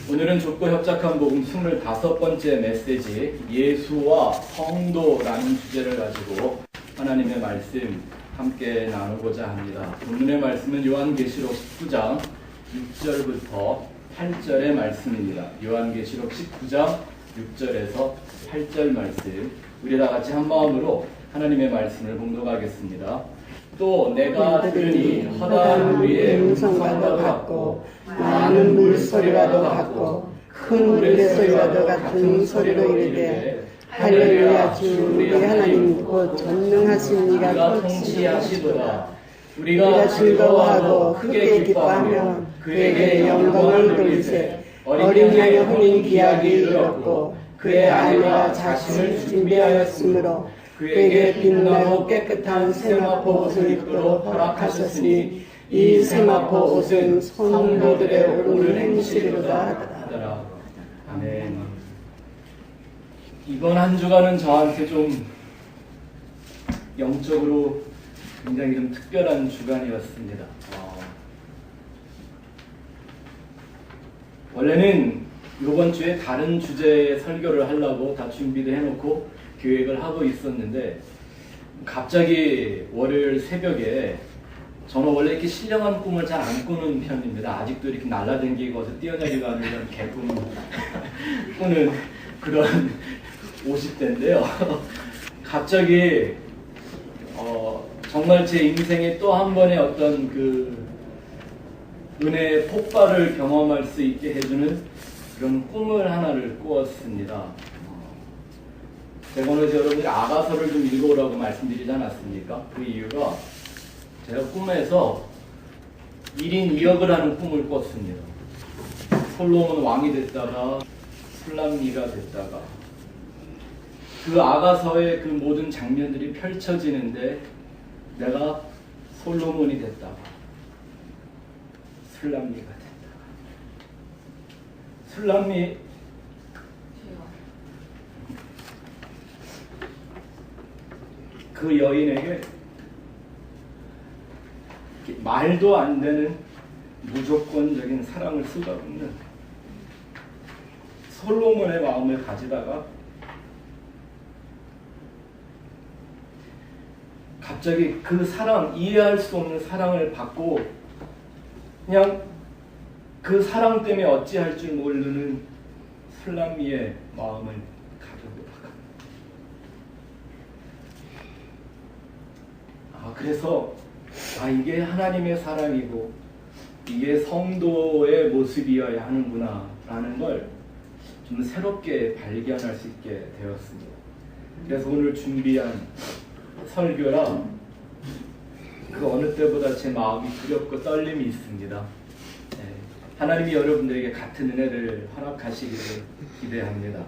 오늘은 좁고 협착한 복음 25번째 메시지 예수와 성도라는 주제를 가지고 하나님의 말씀 함께 나누고자 합니다. 오늘의 말씀은 요한계시록 19장 6절부터 8절의 말씀입니다. 요한계시록 19장 6절에서 8절 말씀, 우리 다 같이 한 마음으로 하나님의 말씀을 봉독하겠습니다. 또 내가 들으니 허다한 우리의 음성과도 같고 많은 물소리와도 같고 큰 우레소리와도 같은 소리로 이르되 할렐루야 주 우리 하나님 곧 전능하신 이가 통치하시도다. 우리가 즐거워하고 크게 기뻐하며 그에게 영광을 돌리세. 어린 양의 혼인 기약이 이르렀고 그의 아내가 자신을 준비하였으므로 그에게 빛나고 깨끗한 세마포 옷을 입도록 허락하셨으니 이 세마포 옷은 성도들의 옳음을 행시리로다 하더라. 아멘. 이번 한 주간은 저한테 좀 영적으로 굉장히 좀 특별한 주간이었습니다. 원래는 이번 주에 다른 주제의 설교를 하려고 다 준비도 해놓고 계획을 하고 있었는데 갑자기 월요일 새벽에, 저는 원래 이렇게 신령한 꿈을 잘 안 꾸는 편입니다. 아직도 이렇게 날라다니고 어서 뛰어내리고 하는 이런 개꿈 꾸는 그런 50대인데요. 갑자기 정말 제 인생에 또 한 번의 어떤 그 은혜의 폭발을 경험할 수 있게 해주는 그런 꿈을 하나를 꾸었습니다. 제가 오늘 여러분들이 아가서를 좀 읽어오라고 말씀드리지 않았습니까? 그 이유가 제가 꿈에서 1인 2역을 하는 꿈을 꿨습니다. 솔로몬 왕이 됐다가 술람미가 됐다가 그 아가서의 그 모든 장면들이 펼쳐지는데 내가 솔로몬이 됐다가 술람미가 됐다가 술람미 그 여인에게 말도 안 되는 무조건적인 사랑을 쏟아붓는 솔로몬의 마음을 가지다가 갑자기 그 사랑, 이해할 수 없는 사랑을 받고 그냥 그 사랑 때문에 어찌할 줄 모르는 술람미의 마음을 가져보다가 그래서 이게 하나님의 사랑이고 이게 성도의 모습이어야 하는구나 라는 걸 좀 새롭게 발견할 수 있게 되었습니다. 그래서 오늘 준비한 설교라 그 어느 때보다 제 마음이 두렵고 떨림이 있습니다. 하나님이 여러분들에게 같은 은혜를 허락하시기를 기대합니다.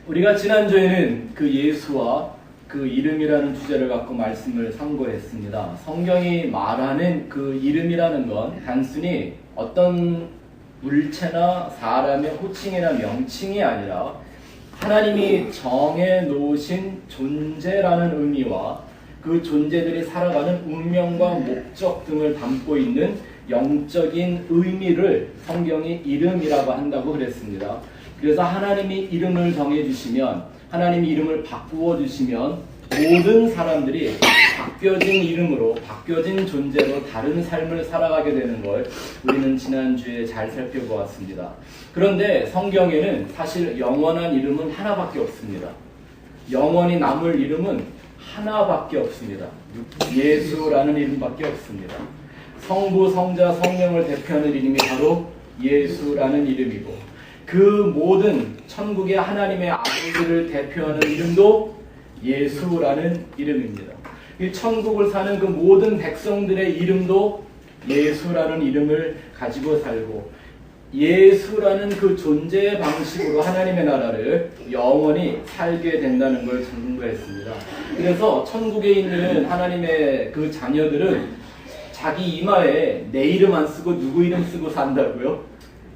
우리가 지난주에는 그 예수와 그 이름이라는 주제를 갖고 말씀을 상고했습니다. 성경이 말하는 그 이름이라는 건 단순히 어떤 물체나 사람의 호칭이나 명칭이 아니라 하나님이 정해 놓으신 존재라는 의미와 그 존재들이 살아가는 운명과 목적 등을 담고 있는 영적인 의미를 성경이 이름이라고 한다고 그랬습니다. 그래서 하나님이 이름을 정해주시면, 하나님이 이름을 바꾸어 주시면 모든 사람들이 바뀌어진 이름으로, 바뀌어진 존재로 다른 삶을 살아가게 되는 걸 우리는 지난주에 잘 살펴보았습니다. 그런데 성경에는 사실 영원한 이름은 하나밖에 없습니다. 영원히 남을 이름은 하나밖에 없습니다. 예수라는 이름밖에 없습니다. 성부, 성자, 성령을 대표하는 이름이 바로 예수라는 이름이고, 그 모든 천국의 하나님의 아버지를 대표하는 이름도 예수라는 이름입니다. 이 천국을 사는 그 모든 백성들의 이름도 예수라는 이름을 가지고 살고, 예수라는 그 존재의 방식으로 하나님의 나라를 영원히 살게 된다는 걸 증거했습니다. 그래서 천국에 있는 하나님의 그 자녀들은 자기 이마에 내 이름 안 쓰고 누구 이름 쓰고 산다고요?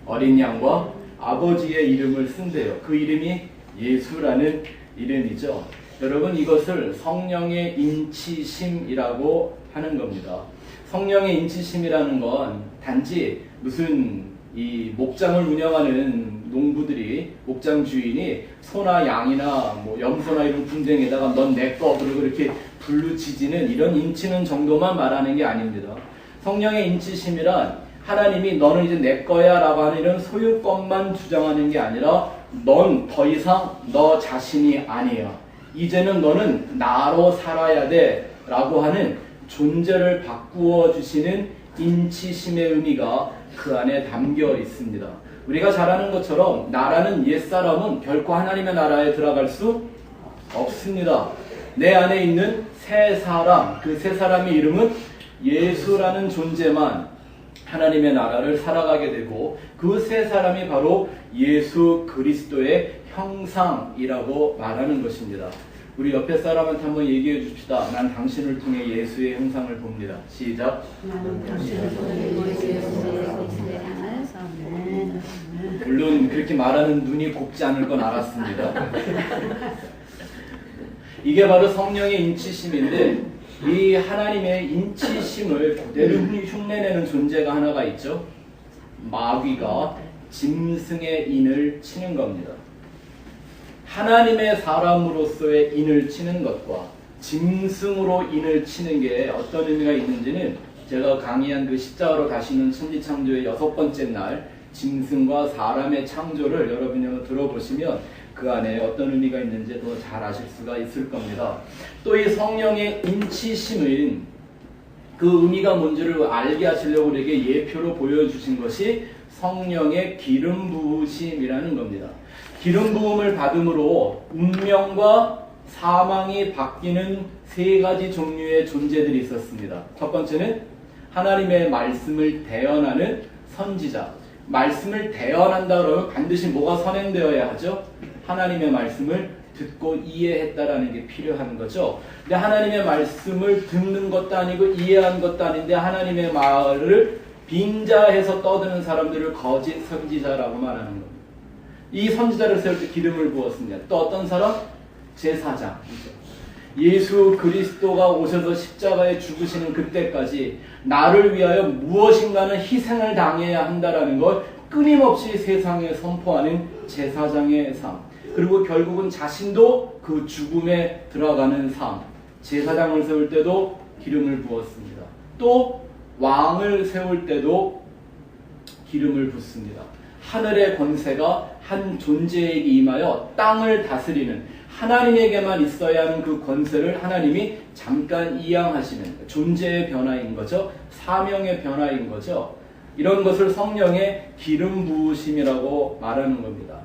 어린 양과 아버지의 이름을 쓴대요. 그 이름이 예수라는 이름이죠. 여러분, 이것을 성령의 인치심이라고 하는 겁니다. 성령의 인치심이라는 건 단지 무슨 이 목장을 운영하는 농부들이 목장 주인이 소나 양이나 뭐 염소나 이런 분쟁에다가 넌 내 거 그리고 이렇게 불루치지는 이런 인치는 정도만 말하는 게 아닙니다. 성령의 인치심이란 하나님이 너는 이제 내 거야 라고 하는 이런 소유권만 주장하는 게 아니라 넌 더 이상 너 자신이 아니야. 이제는 너는 나로 살아야 돼 라고 하는 존재를 바꾸어 주시는 인치심의 의미가 그 안에 담겨 있습니다. 우리가 잘 아는 것처럼 나라는 옛사람은 결코 하나님의 나라에 들어갈 수 없습니다. 내 안에 있는 새 사람, 그 새 사람의 이름은 예수라는 존재만 하나님의 나라를 살아가게 되고 그 새 사람이 바로 예수 그리스도의 형상이라고 말하는 것입니다. 우리 옆에 사람한테 한번 얘기해 줍시다. 난 당신을 통해 예수의 형상을 봅니다. 시작. 나는 당신을 통해 예수의 형상을 봅니다. 물론 그렇게 말하는 눈이 곱지 않을 건 알았습니다. 이게 바로 성령의 인치심인데 이 하나님의 인치심을 그대로 흉내내는 존재가 하나가 있죠. 마귀가 짐승의 인을 치는 겁니다. 하나님의 사람으로서의 인을 치는 것과 짐승으로 인을 치는 게 어떤 의미가 있는지는 제가 강의한 그 십자가로 다시는 천지창조의 6번째 날 짐승과 사람의 창조를 여러분이 들어보시면 그 안에 어떤 의미가 있는지 더 잘 아실 수가 있을 겁니다. 또 이 성령의 인치심은 그 의미가 뭔지를 알게 하시려고 우리에게 예표로 보여주신 것이 성령의 기름 부으심이라는 겁니다. 기름 부음을 받음으로 운명과 사망이 바뀌는 세 가지 종류의 존재들이 있었습니다. 첫 번째는 하나님의 말씀을 대언하는 선지자. 말씀을 대언한다 그러면 반드시 뭐가 선행되어야 하죠? 하나님의 말씀을 듣고 이해했다라는 게 필요한 거죠. 근데 하나님의 말씀을 듣는 것도 아니고 이해한 것도 아닌데 하나님의 말을 빙자해서 떠드는 사람들을 거짓 선지자라고 말하는 겁니다. 이 선지자를 세울 때 기름을 부었습니다. 또 어떤 사람? 제사장. 예수 그리스도가 오셔서 십자가에 죽으시는 그때까지 나를 위하여 무엇인가는 희생을 당해야 한다라는 걸 끊임없이 세상에 선포하는 제사장의 삶. 그리고 결국은 자신도 그 죽음에 들어가는 삶. 제사장을 세울 때도 기름을 부었습니다. 또 왕을 세울 때도 기름을 붓습니다. 하늘의 권세가 한 존재에게 임하여 땅을 다스리는 하나님에게만 있어야 하는 그 권세를 하나님이 잠깐 이양하시는 존재의 변화인 거죠. 사명의 변화인 거죠. 이런 것을 성령의 기름 부으심이라고 말하는 겁니다.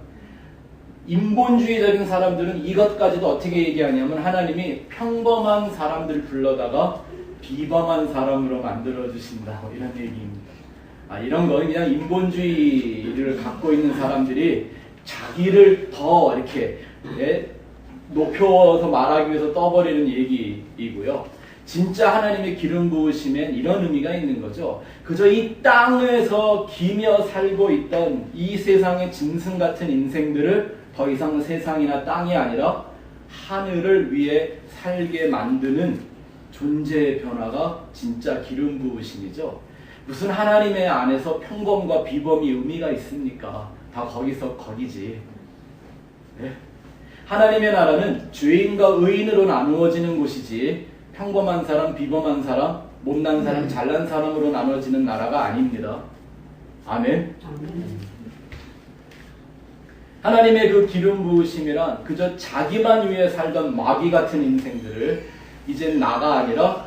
인본주의적인 사람들은 이것까지도 어떻게 얘기하냐면 하나님이 평범한 사람들 불러다가 비범한 사람으로 만들어주신다 이런 얘기입니다. 이런 거 그냥 인본주의를 갖고 있는 사람들이 자기를 더 이렇게 높여서 말하기 위해서 떠버리는 얘기이고요. 진짜 하나님의 기름 부으심엔 이런 의미가 있는 거죠. 그저 이 땅에서 기며 살고 있던 이 세상의 짐승 같은 인생들을 더 이상 세상이나 땅이 아니라 하늘을 위해 살게 만드는 존재의 변화가 진짜 기름 부으심이죠. 무슨 하나님의 안에서 평범과 비범이 의미가 있습니까? 다 거기서 거기지. 네? 하나님의 나라는 죄인과 의인으로 나누어지는 곳이지 평범한 사람, 비범한 사람, 못난 사람, 잘난 사람으로 나눠지는 나라가 아닙니다. 아멘. 하나님의 그 기름 부으심이란 그저 자기만 위해 살던 마귀 같은 인생들을 이젠 나가 아니라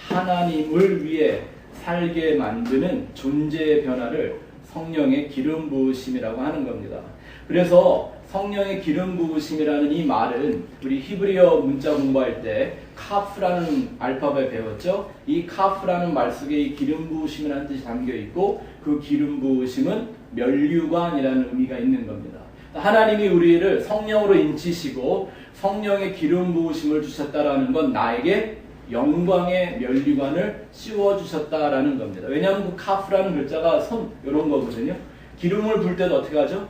하나님을 위해 살게 만드는 존재의 변화를 성령의 기름 부으심이라고 하는 겁니다. 그래서 성령의 기름 부으심이라는 이 말은 우리 히브리어 문자 공부할 때 카프라는 알파벳 배웠죠? 이 카프라는 말 속에 이 기름 부으심이라는 뜻이 담겨 있고 그 기름 부으심은 면류관이라는 의미가 있는 겁니다. 하나님이 우리를 성령으로 인치시고 성령의 기름 부으심을 주셨다라는 건 나에게 영광의 면류관을 씌워주셨다라는 겁니다. 왜냐하면 그 카프라는 글자가 손 이런 거거든요. 기름을 불 때도 어떻게 하죠?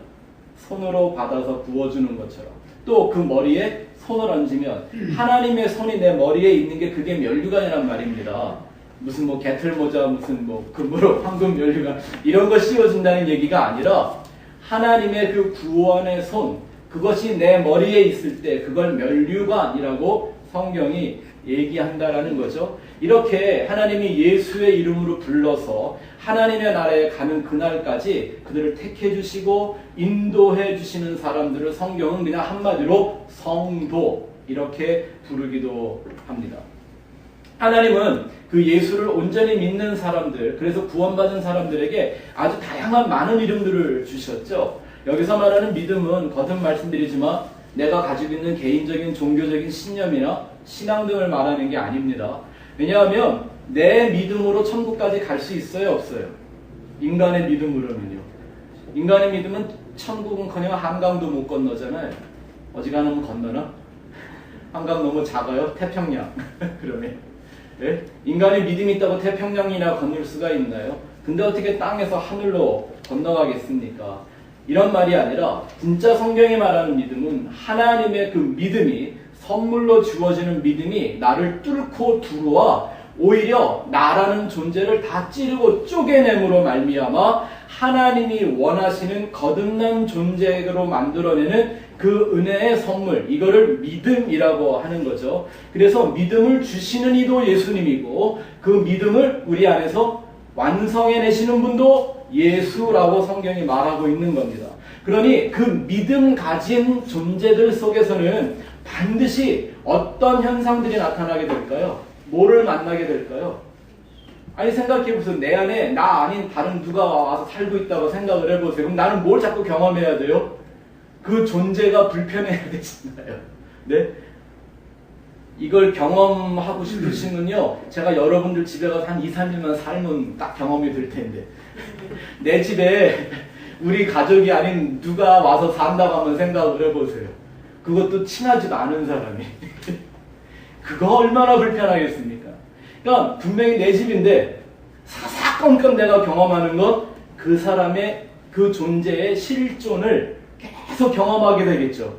손으로 받아서 부어주는 것처럼. 또 그 머리에 손을 얹으면 하나님의 손이 내 머리에 있는 게 그게 면류관이란 말입니다. 무슨 뭐 개털모자 무슨 뭐 금으로 황금 면류관 이런 거 씌워준다는 얘기가 아니라 하나님의 그 구원의 손 그것이 내 머리에 있을 때 그걸 면류관이라고 성경이 얘기한다라는 거죠. 이렇게 하나님이 예수의 이름으로 불러서 하나님의 나라에 가는 그날까지 그들을 택해 주시고 인도해 주시는 사람들을 성경은 그냥 한마디로 성도 이렇게 부르기도 합니다. 하나님은 그 예수를 온전히 믿는 사람들, 그래서 구원받은 사람들에게 아주 다양한 많은 이름들을 주셨죠. 여기서 말하는 믿음은 거듭 말씀드리지만 내가 가지고 있는 개인적인 종교적인 신념이나 신앙 등을 말하는 게 아닙니다. 왜냐하면 내 믿음으로 천국까지 갈 수 있어요, 없어요? 인간의 믿음으로는요. 인간의 믿음은 천국은커녕 한강도 못 건너잖아요. 어지간하면 건너나? 한강 너무 작아요? 태평양. 그러면 네? 인간의 믿음이 있다고 태평양이나 건널 수가 있나요? 근데 어떻게 땅에서 하늘로 건너가겠습니까? 이런 말이 아니라 진짜 성경이 말하는 믿음은 하나님의 그 믿음이 선물로 주어지는 믿음이 나를 뚫고 들어와 오히려 나라는 존재를 다 찌르고 쪼개냄으로 말미암아 하나님이 원하시는 거듭난 존재로 만들어내는 그 은혜의 선물, 이거를 믿음이라고 하는 거죠. 그래서 믿음을 주시는 이도 예수님이고 그 믿음을 우리 안에서 완성해내시는 분도 예수라고 성경이 말하고 있는 겁니다. 그러니 그 믿음 가진 존재들 속에서는 반드시 어떤 현상들이 나타나게 될까요? 뭐를 만나게 될까요? 아니 생각해보세요. 내 안에 나 아닌 다른 누가 와서 살고 있다고 생각을 해보세요. 그럼 나는 뭘 자꾸 경험해야 돼요? 그 존재가 불편해야 되잖아요. 네? 이걸 경험하고 싶으시면요, 제가 여러분들 집에 가서 한 2, 3일만 살면 딱 경험이 될 텐데 내 집에 우리 가족이 아닌 누가 와서 산다고 한번 생각을 해보세요. 그것도 친하지도 않은 사람이 그거 얼마나 불편하겠습니까? 그러니까 분명히 내 집인데 사사건건 내가 경험하는 건 그 사람의 그 존재의 실존을 계속 경험하게 되겠죠.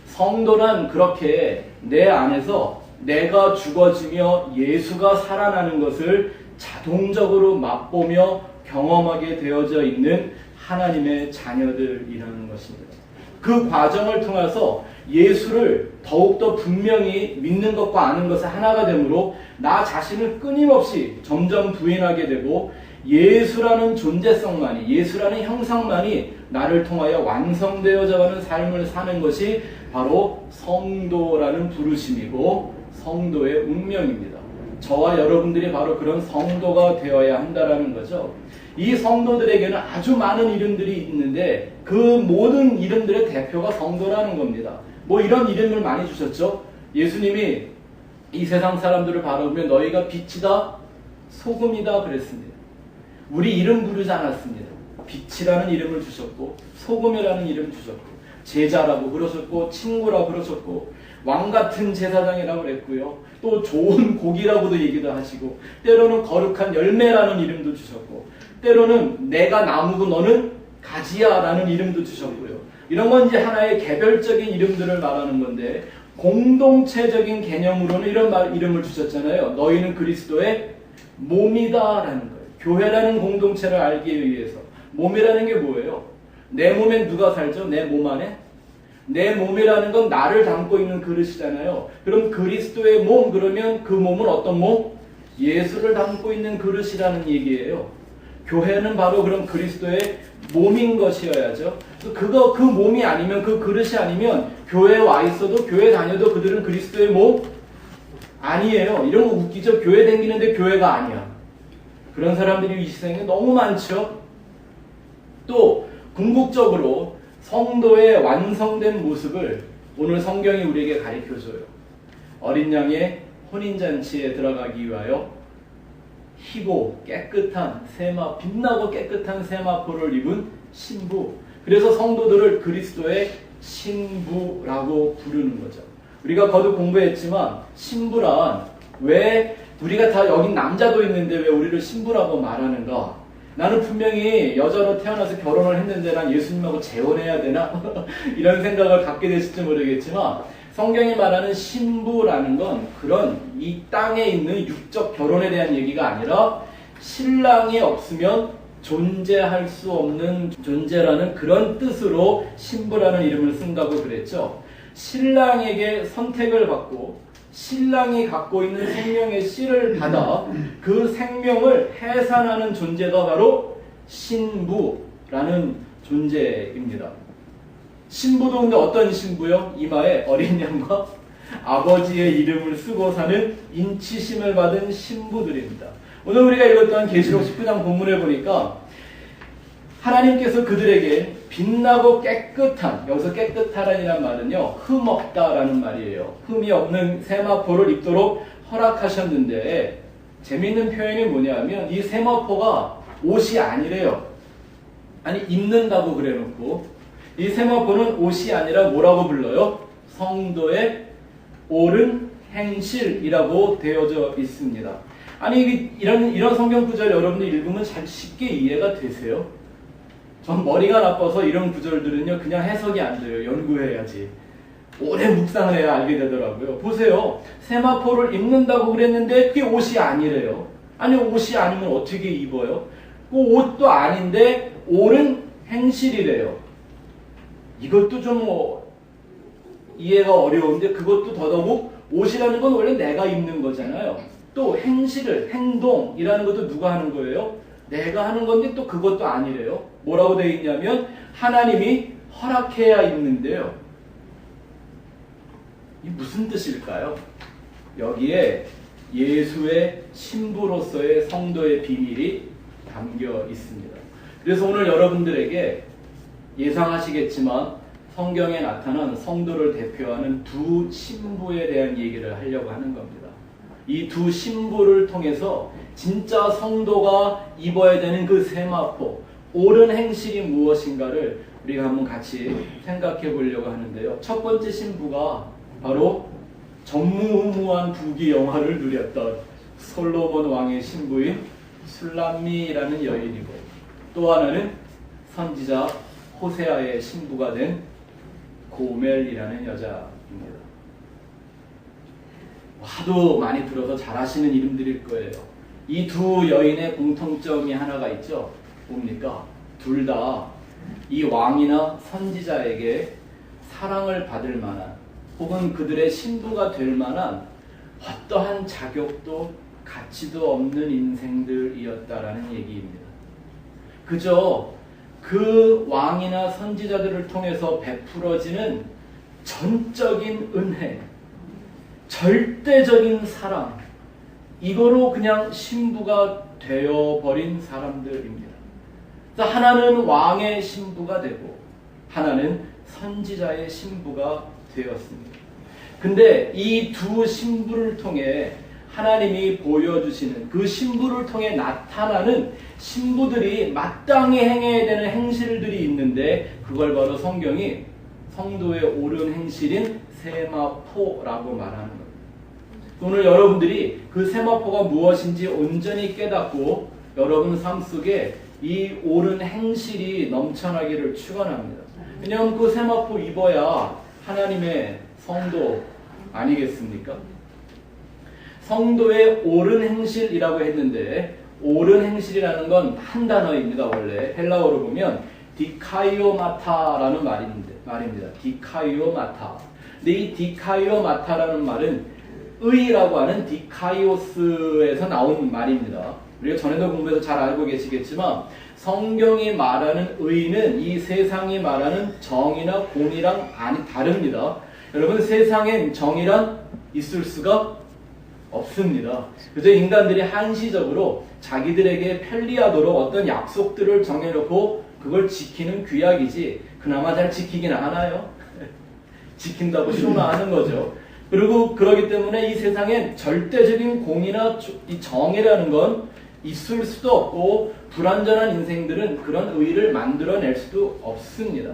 성도란 그렇게 내 안에서 내가 죽어지며 예수가 살아나는 것을 자동적으로 맛보며 경험하게 되어져 있는 하나님의 자녀들이라는 것입니다. 그 과정을 통해서 예수를 더욱더 분명히 믿는 것과 아는 것이 하나가 되므로 나 자신을 끊임없이 점점 부인하게 되고 예수라는 존재성만이, 예수라는 형상만이 나를 통하여 완성되어져 가는 삶을 사는 것이 바로 성도라는 부르심이고 성도의 운명입니다. 저와 여러분들이 바로 그런 성도가 되어야 한다는 거죠. 이 성도들에게는 아주 많은 이름들이 있는데 그 모든 이름들의 대표가 성도라는 겁니다. 뭐 이런 이름을 많이 주셨죠. 예수님이 이 세상 사람들을 바라보며 너희가 빛이다, 소금이다 그랬습니다. 우리 이름 부르지 않았습니다. 빛이라는 이름을 주셨고 소금이라는 이름을 주셨고 제자라고 그러셨고 친구라고 그러셨고 왕같은 제사장이라고 그랬고요. 또 좋은 고기라고도 얘기도 하시고 때로는 거룩한 열매라는 이름도 주셨고 때로는 내가 나무고 너는 가지야 라는 이름도 주셨고요. 이런 건 이제 하나의 개별적인 이름들을 말하는 건데 공동체적인 개념으로는 이런 이름을 주셨잖아요. 너희는 그리스도의 몸이다 라는 거예요. 교회라는 공동체를 알기 위해서. 몸이라는 게 뭐예요? 내 몸엔 누가 살죠? 내 몸 안에? 내 몸이라는 건 나를 담고 있는 그릇이잖아요. 그럼 그리스도의 몸, 그러면 그 몸은 어떤 몸? 예수를 담고 있는 그릇이라는 얘기예요. 교회는 바로 그럼 그리스도의 몸인 것이어야죠. 그 몸이 아니면, 그 그릇이 아니면 교회에 와 있어도 교회 다녀도 그들은 그리스도의 몸 아니에요. 이런 거 웃기죠? 교회 다니는데 교회가 아니야. 그런 사람들이 이 세상에 너무 많죠. 또 궁극적으로 성도의 완성된 모습을 오늘 성경이 우리에게 가르쳐줘요. 어린 양의 혼인잔치에 들어가기 위하여 희고 깨끗한 세마, 빛나고 깨끗한 세마포를 입은 신부. 그래서 성도들을 그리스도의 신부라고 부르는 거죠. 우리가 거듭 공부했지만 신부란 왜 우리가 다 여긴 남자도 있는데 왜 우리를 신부라고 말하는가? 나는 분명히 여자로 태어나서 결혼을 했는데 난 예수님하고 재혼해야 되나? 이런 생각을 갖게 되실지 모르겠지만 성경이 말하는 신부라는 건 그런 이 땅에 있는 육적 결혼에 대한 얘기가 아니라 신랑이 없으면 존재할 수 없는 존재라는 그런 뜻으로 신부라는 이름을 쓴다고 그랬죠. 신랑에게 선택을 받고 신랑이 갖고 있는 생명의 씨를 받아 그 생명을 해산하는 존재가 바로 신부라는 존재입니다. 신부도 근데 어떤 신부요? 이마에 어린 양과 아버지의 이름을 쓰고 사는 인치심을 받은 신부들입니다. 오늘 우리가 읽었던 계시록 19장 본문에 보니까 하나님께서 그들에게 빛나고 깨끗한, 여기서 깨끗하라는 말은요, 흠 없다라는 말이에요. 흠이 없는 세마포를 입도록 허락하셨는데, 재미있는 표현이 뭐냐면 이 세마포가 옷이 아니래요. 아니, 입는다고 그래놓고 이 세마포는 옷이 아니라 뭐라고 불러요? 성도의 옳은 행실이라고 되어져 있습니다. 아니, 이런 성경 구절 여러분들 읽으면 잘 쉽게 이해가 되세요? 전 머리가 나빠서 이런 구절들은요 그냥 해석이 안 돼요. 연구해야지. 오래 묵상을 해야 알게 되더라고요. 보세요. 세마포를 입는다고 그랬는데 그게 옷이 아니래요. 아니, 옷이 아니면 어떻게 입어요? 그 옷도 아닌데 옳은 행실이래요. 이것도 좀 이해가 어려운데, 그것도 더더욱 옷이라는 건 원래 내가 입는 거잖아요. 또 행동이라는 것도 누가 하는 거예요? 내가 하는 건데 또 그것도 아니래요. 뭐라고 되어 있냐면 하나님이 허락해야 입는데요. 이 무슨 뜻일까요? 여기에 예수의 신부로서의 성도의 비밀이 담겨 있습니다. 그래서 오늘 여러분들에게 예상하시겠지만 성경에 나타난 성도를 대표하는 두 신부에 대한 얘기를 하려고 하는 겁니다. 이 두 신부를 통해서 진짜 성도가 입어야 되는 그 세마포, 옳은 행실이 무엇인가를 우리가 한번 같이 생각해 보려고 하는데요. 첫 번째 신부가 바로 전무후무한 부귀영화를 누렸던 솔로몬 왕의 신부인 술람미라는 여인이고, 또 하나는 선지자 호세아의 신부가 된 고멜이라는 여자입니다. 하도 많이 들어서 잘 아시는 이름들일 거예요. 이 두 여인의 공통점이 하나가 있죠. 뭡니까? 둘 다 이 왕이나 선지자에게 사랑을 받을 만한, 혹은 그들의 신부가 될 만한 어떠한 자격도 가치도 없는 인생들이었다라는 얘기입니다. 그저 그 왕이나 선지자들을 통해서 베풀어지는 전적인 은혜, 절대적인 사랑, 이거로 그냥 신부가 되어버린 사람들입니다. 하나는 왕의 신부가 되고 하나는 선지자의 신부가 되었습니다. 근데 이 두 신부를 통해 하나님이 보여주시는, 그 신부를 통해 나타나는 신부들이 마땅히 행해야 되는 행실들이 있는데, 그걸 바로 성경이 성도의 옳은 행실인 세마포라고 말하는 겁니다. 오늘 여러분들이 그 세마포가 무엇인지 온전히 깨닫고 여러분 삶 속에 이 옳은 행실이 넘쳐나기를 축원합니다. 왜냐하면 그 세마포 입어야 하나님의 성도 아니겠습니까? 성도의 옳은 행실이라고 했는데, 옳은 행실이라는 건 한 단어입니다. 원래 헬라어로 보면 디카이오마타라는 말입니다. 디카이오마타. 근데 이 디카이오마타라는 말은 의라고 하는 디카이오스에서 나온 말입니다. 우리가 전에도 공부해서 잘 알고 계시겠지만 성경이 말하는 의는 이 세상이 말하는 정의나 공의랑 다릅니다. 여러분, 세상엔 정의란 있을 수가 없습니다. 그래서 인간들이 한시적으로 자기들에게 편리하도록 어떤 약속들을 정해놓고 그걸 지키는 규약이지, 그나마 잘 지키긴 하나요? 지킨다고 쇼나하는 거죠. 그리고 그러기 때문에 이 세상엔 절대적인 공의나 이 정의라는 건 있을 수도 없고, 불완전한 인생들은 그런 의의를 만들어낼 수도 없습니다.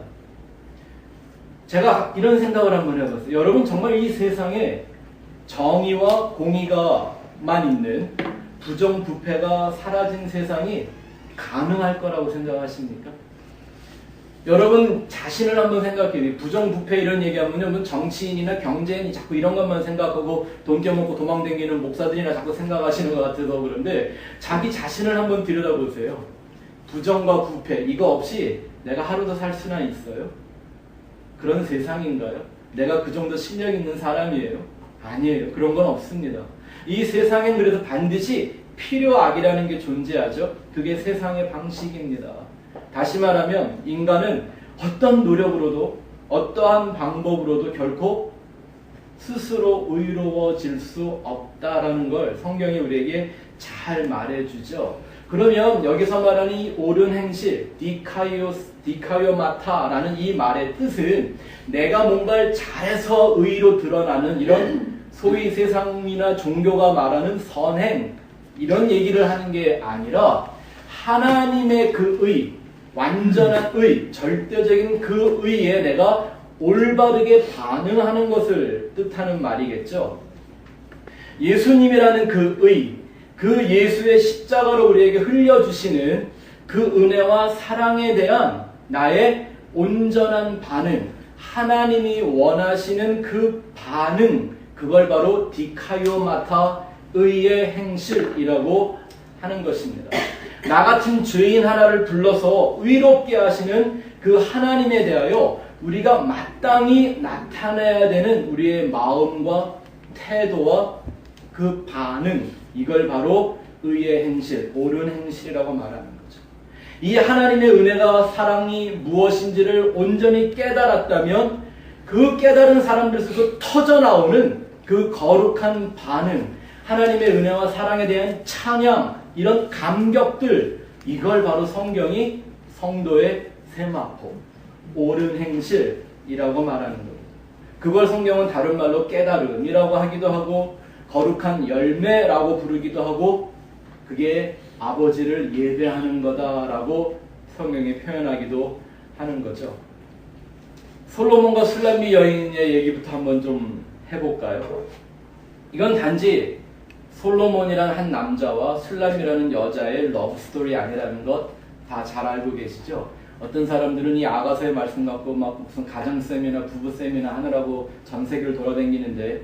제가 이런 생각을 한번 해봤어요. 여러분, 정말 이 세상에 정의와 공의가만 있는, 부정부패가 사라진 세상이 가능할 거라고 생각하십니까? 여러분 자신을 한번 생각해요. 부정부패 이런 얘기하면요, 뭐 정치인이나 경제인이 자꾸 이런 것만 생각하고 돈 껴먹고 도망다니는 목사들이나 자꾸 생각하시는 것 같아서 그런데 자기 자신을 한번 들여다보세요. 부정과 부패 이거 없이 내가 하루도 살 수나 있어요? 그런 세상인가요? 내가 그 정도 실력 있는 사람이에요? 아니에요. 그런 건 없습니다. 이 세상엔 그래서 반드시 필요악이라는 게 존재하죠. 그게 세상의 방식입니다. 다시 말하면 인간은 어떤 노력으로도 어떠한 방법으로도 결코 스스로 의로워질 수 없다라는 걸 성경이 우리에게 잘 말해주죠. 그러면 여기서 말하는 이 옳은 행실, 디카이오마타라는 이 말의 뜻은 내가 뭔가를 잘해서 의로 드러나는 이런 소위 세상이나 종교가 말하는 선행 이런 얘기를 하는 게 아니라 하나님의 그 의, 완전한 의, 절대적인 그 의에 내가 올바르게 반응하는 것을 뜻하는 말이겠죠. 예수님이라는 그 의, 그 예수의 십자가로 우리에게 흘려주시는 그 은혜와 사랑에 대한 나의 온전한 반응, 하나님이 원하시는 그 반응, 그걸 바로 디카이오마타, 의의 행실이라고 하는 것입니다. 나 같은 죄인 하나를 불러서 의롭게 하시는 그 하나님에 대하여 우리가 마땅히 나타내야 되는 우리의 마음과 태도와 그 반응, 이걸 바로 의의 행실, 옳은 행실이라고 말하는 거죠. 이 하나님의 은혜가 사랑이 무엇인지를 온전히 깨달았다면 그 깨달은 사람들 속에서 터져나오는 그 거룩한 반응, 하나님의 은혜와 사랑에 대한 찬양, 이런 감격들, 이걸 바로 성경이 성도의 세마포, 옳은 행실이라고 말하는 겁니다. 그걸 성경은 다른 말로 깨달음이라고 하기도 하고 거룩한 열매라고 부르기도 하고 그게 아버지를 예배하는 거다라고 성경이 표현하기도 하는 거죠. 솔로몬과 술람미 여인의 얘기부터 한번 좀 해볼까요? 이건 단지 솔로몬이라는 한 남자와 술람이라는 여자의 러브스토리 아니라는 것 다 잘 알고 계시죠? 어떤 사람들은 이 아가서의 말씀 갖고 막 무슨 가정쌤이나 부부쌤이나 하느라고 전 세계를 돌아다니는데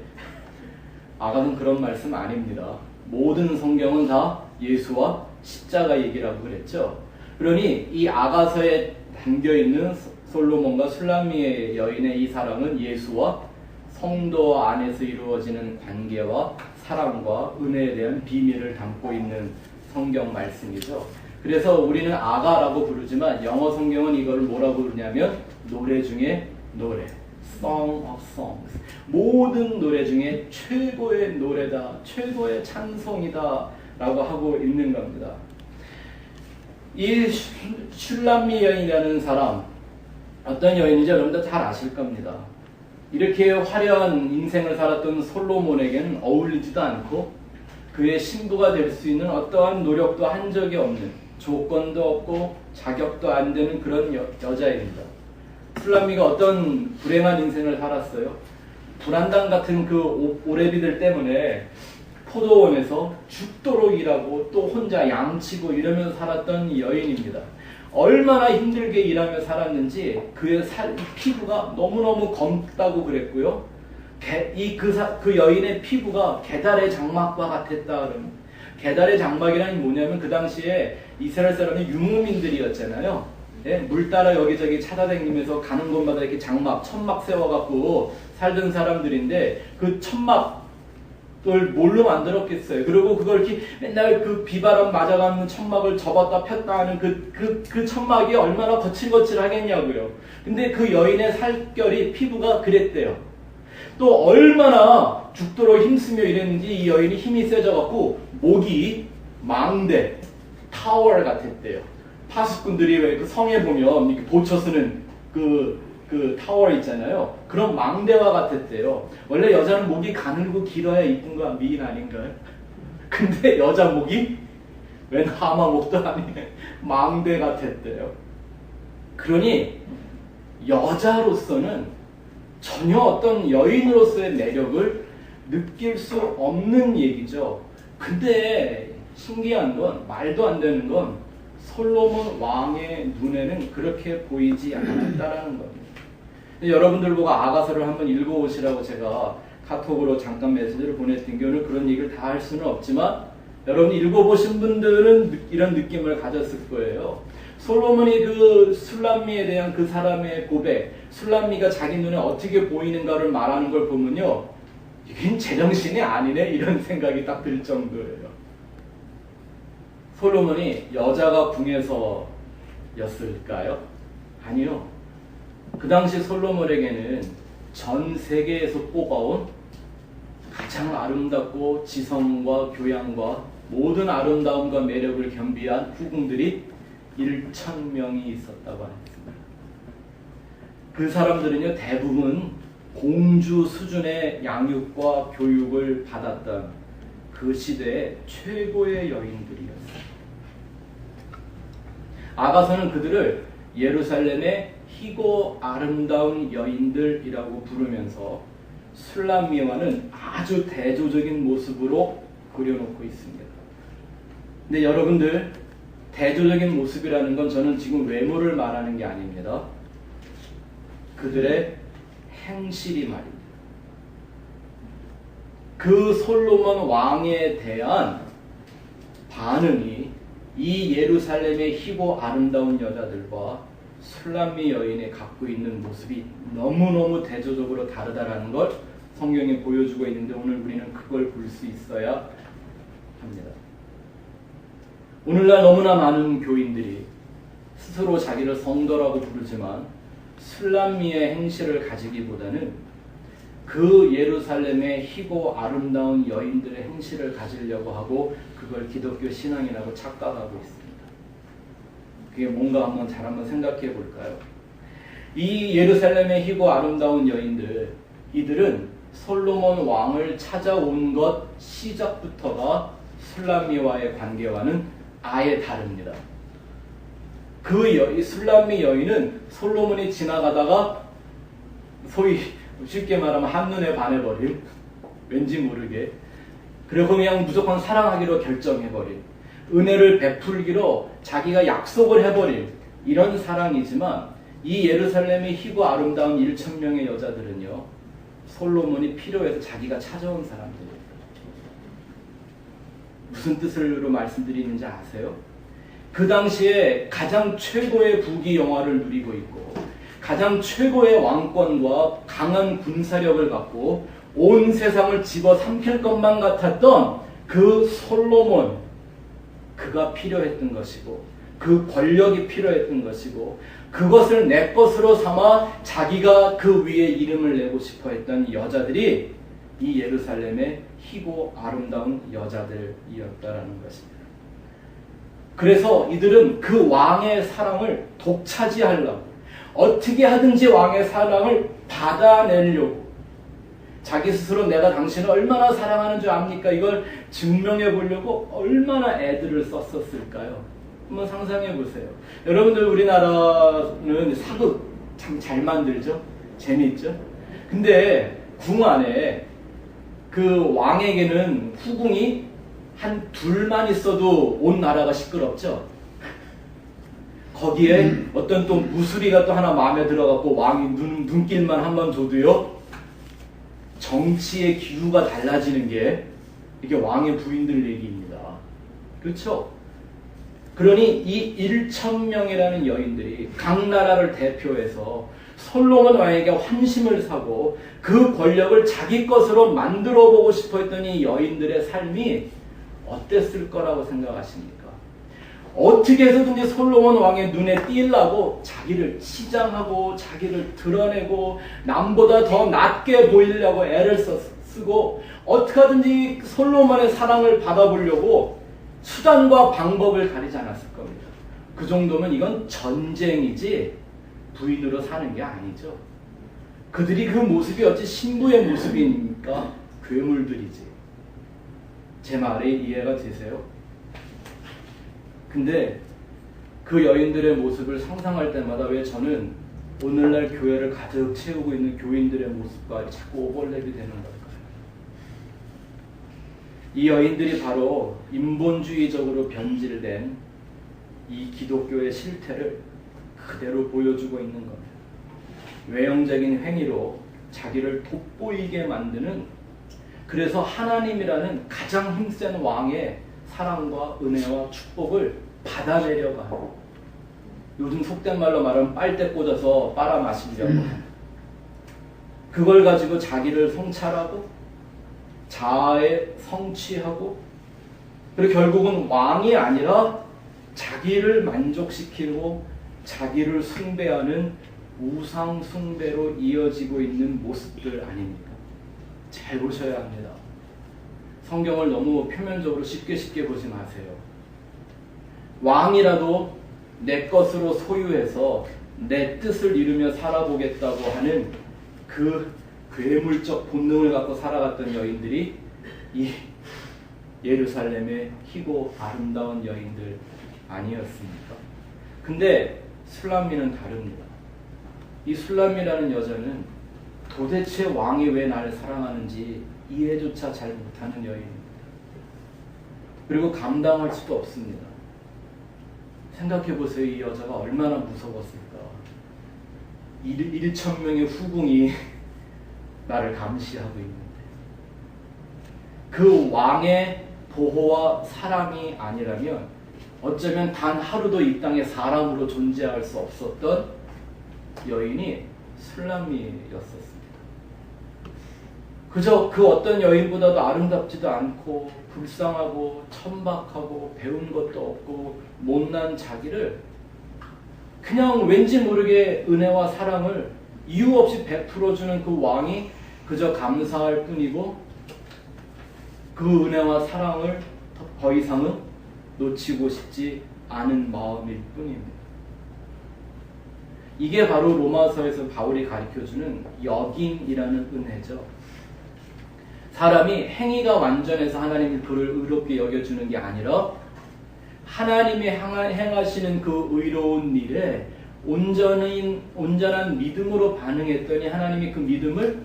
아가는 그런 말씀 아닙니다. 모든 성경은 다 예수와 십자가 얘기라고 그랬죠. 그러니 이 아가서에 담겨있는 솔로몬과 술람미의 여인의 이 사랑은 예수와 성도 안에서 이루어지는 관계와 사랑과 은혜에 대한 비밀을 담고 있는 성경 말씀이죠. 그래서 우리는 아가라고 부르지만 영어 성경은 이걸 뭐라고 부르냐면 노래 중에 노래, Song of Songs. 모든 노래 중에 최고의 노래다, 최고의 찬송이다 라고 하고 있는 겁니다. 이 슐람미 여인이라는 사람, 어떤 여인인지 여러분들 잘 아실 겁니다. 이렇게 화려한 인생을 살았던 솔로몬에게는 어울리지도 않고 그의 신부가 될 수 있는 어떠한 노력도 한 적이 없는, 조건도 없고 자격도 안 되는 그런 여자입니다. 슐람미가 어떤 불행한 인생을 살았어요. 불안당 같은 그 오래비들 때문에 포도원에서 죽도록 일하고 또 혼자 양치고 이러면서 살았던 여인입니다. 얼마나 힘들게 일하며 살았는지 그의 피부가 너무너무 검다고 그랬고요. 그 여인의 피부가 게달의 장막과 같았다. 게달의 장막이란 뭐냐면 그 당시에 이스라엘 사람이 유목민들이었잖아요. 예? 물 따라 여기저기 찾아다니면서 가는 곳마다 이렇게 장막, 천막 세워갖고 살던 사람들인데 그 천막을 뭘로 만들었겠어요. 그리고 그걸 이렇게 맨날 그 비바람 맞아가는 천막을 접었다 폈다 하는 그 천막이 얼마나 거칠거칠하겠냐고요. 근데 그 여인의 살결이 피부가 그랬대요. 또 얼마나 죽도록 힘쓰며 이랬는지 이 여인이 힘이 세져갖고 목이 망대, 타워 같았대요. 파수꾼들이 왜 그 성에 보면 이렇게 보쳐 쓰는 그 타워 있잖아요. 그런 망대와 같았대요. 원래 여자는 목이 가늘고 길어야 이쁜 거 미인 아닌가요? 근데 여자 목이 웬 하마 목도 아니네. 망대 같았대요. 그러니 여자로서는 전혀 어떤 여인으로서의 매력을 느낄 수 없는 얘기죠. 근데 신기한 건, 말도 안 되는 건 솔로몬 왕의 눈에는 그렇게 보이지 않았다라는 겁니다. 여러분들 보고 아가서를 한번 읽어오시라고 제가 카톡으로 잠깐 메시지를 보냈던 경우는 그런 얘기를 다 할 수는 없지만 여러분 읽어보신 분들은 이런 느낌을 가졌을 거예요. 솔로몬이 그 술람미에 대한 그 사람의 고백, 술람미가 자기 눈에 어떻게 보이는가를 말하는 걸 보면요, 이건 제정신이 아니네 이런 생각이 딱 들 정도예요. 솔로몬이 여자가 궁에서였을까요? 아니요. 그 당시 솔로몬에게는 전 세계에서 뽑아온 가장 아름답고 지성과 교양과 모든 아름다움과 매력을 겸비한 후궁들이 1,000명이 있었다고 했습니다. 그 사람들은요, 대부분 공주 수준의 양육과 교육을 받았던 그 시대의 최고의 여인들이었어요. 아가서는 그들을 예루살렘의 희고 아름다운 여인들이라고 부르면서 술람미와는 아주 대조적인 모습으로 그려놓고 있습니다. 근데 여러분들, 대조적인 모습이라는 건 저는 지금 외모를 말하는 게 아닙니다. 그들의 행실이 말입니다. 그 솔로몬 왕에 대한 반응이 이 예루살렘의 희고 아름다운 여자들과 술람미 여인의 갖고 있는 모습이 너무너무 대조적으로 다르다라는 걸 성경에 보여주고 있는데 오늘 우리는 그걸 볼 수 있어야 합니다. 오늘날 너무나 많은 교인들이 스스로 자기를 성도라고 부르지만 술람미의 행실을 가지기보다는 그 예루살렘의 희고 아름다운 여인들의 행실을 가지려고 하고 그걸 기독교 신앙이라고 착각하고 있습니다. 그게 뭔가 한번 생각해 볼까요? 이 예루살렘의 희고 아름다운 여인들, 이들은 솔로몬 왕을 찾아온 것 시작부터가 술람미와의 관계와는 아예 다릅니다. 그 술람미 여인은 솔로몬이 지나가다가 소위 쉽게 말하면 한눈에 반해버린, 왠지 모르게, 그리고 그냥 무조건 사랑하기로 결정해버린, 은혜를 베풀기로 자기가 약속을 해버린 이런 사랑이지만 이 예루살렘의 희고 아름다운 1,000명의 여자들은요, 솔로몬이 필요해서 자기가 찾아온 사람들이에요. 무슨 뜻으로 말씀드리는지 아세요? 그 당시에 가장 최고의 부귀 영화를 누리고 있고 가장 최고의 왕권과 강한 군사력을 갖고 온 세상을 집어삼킬 것만 같았던 그 솔로몬, 그가 필요했던 것이고 그 권력이 필요했던 것이고 그것을 내 것으로 삼아 자기가 그 위에 이름을 내고 싶어 했던 여자들이 이 예루살렘의 희고 아름다운 여자들이었다라는 것입니다. 그래서 이들은 그 왕의 사랑을 독차지하려고 어떻게 하든지 왕의 사랑을 받아내려고 자기 스스로 내가 당신을 얼마나 사랑하는 줄 압니까? 이걸 증명해 보려고 얼마나 애들을 썼었을까요? 한번 상상해 보세요. 여러분들 우리나라는 사극 참 잘 만들죠? 재밌죠? 근데 궁 안에 그 왕에게는 후궁이 한 둘만 있어도 온 나라가 시끄럽죠? 거기에 어떤 또 무수리가 또 하나 마음에 들어갖고 왕이 눈길만 한번 줘도요, 정치의 기후가 달라지는 게 이게 왕의 부인들 얘기입니다. 그렇죠? 그러니 이 1,000명이라는 여인들이 각 나라를 대표해서 솔로몬 왕에게 환심을 사고 그 권력을 자기 것으로 만들어 보고 싶어 했던 이 여인들의 삶이 어땠을 거라고 생각하십니까? 어떻게 해서든지 솔로몬 왕의 눈에 띄려고 자기를 치장하고 자기를 드러내고 남보다 더 낫게 보이려고 애를 쓰고 어떻게 하든지 솔로몬의 사랑을 받아보려고 수단과 방법을 가리지 않았을 겁니다. 그 정도면 이건 전쟁이지 부인으로 사는 게 아니죠. 그들이 그 모습이 어찌 신부의 모습이니까 괴물들이지. 제 말이 이해가 되세요? 근데 그 여인들의 모습을 상상할 때마다 왜 저는 오늘날 교회를 가득 채우고 있는 교인들의 모습과 자꾸 오버랩이 되는 걸까요? 이 여인들이 바로 인본주의적으로 변질된 이 기독교의 실태를 그대로 보여주고 있는 겁니다. 외형적인 행위로 자기를 돋보이게 만드는, 그래서 하나님이라는 가장 힘센 왕의 사랑과 은혜와 축복을 받아내려고 하는, 요즘 속된 말로 말하면 빨대 꽂아서 빨아 마시려고 하는, 그걸 가지고 자기를 성찰하고 자아에 성취하고, 그리고 결국은 왕이 아니라 자기를 만족시키고 자기를 숭배하는 우상 숭배로 이어지고 있는 모습들 아닙니까? 잘 보셔야 합니다. 성경을 너무 표면적으로 쉽게 보지 마세요. 왕이라도 내 것으로 소유해서 내 뜻을 이루며 살아보겠다고 하는 그 괴물적 본능을 갖고 살아갔던 여인들이 이 예루살렘의 희고 아름다운 여인들 아니었습니까? 근데 술람미는 다릅니다. 이 술람미라는 여자는 도대체 왕이 왜 나를 사랑하는지 이해조차 잘 못하는 여인입니다. 그리고 감당할 수도 없습니다. 생각해보세요. 이 여자가 얼마나 무서웠을까. 1,000명의 후궁이 나를 감시하고 있는데, 그 왕의 보호와 사랑이 아니라면 어쩌면 단 하루도 이 땅에 사람으로 존재할 수 없었던 여인이 술람미였었습니다. 그저 그 어떤 여인보다도 아름답지도 않고 불쌍하고 천박하고 배운 것도 없고 못난 자기를 그냥 왠지 모르게 은혜와 사랑을 이유 없이 베풀어주는 그 왕이 그저 감사할 뿐이고, 그 은혜와 사랑을 더 이상은 놓치고 싶지 않은 마음일 뿐입니다. 이게 바로 로마서에서 바울이 가르쳐주는 역인이라는 은혜죠. 사람이 행위가 완전해서 하나님이 그를 의롭게 여겨주는 게 아니라 하나님이 행하시는 그 의로운 일에 온전한 믿음으로 반응했더니 하나님이 그 믿음을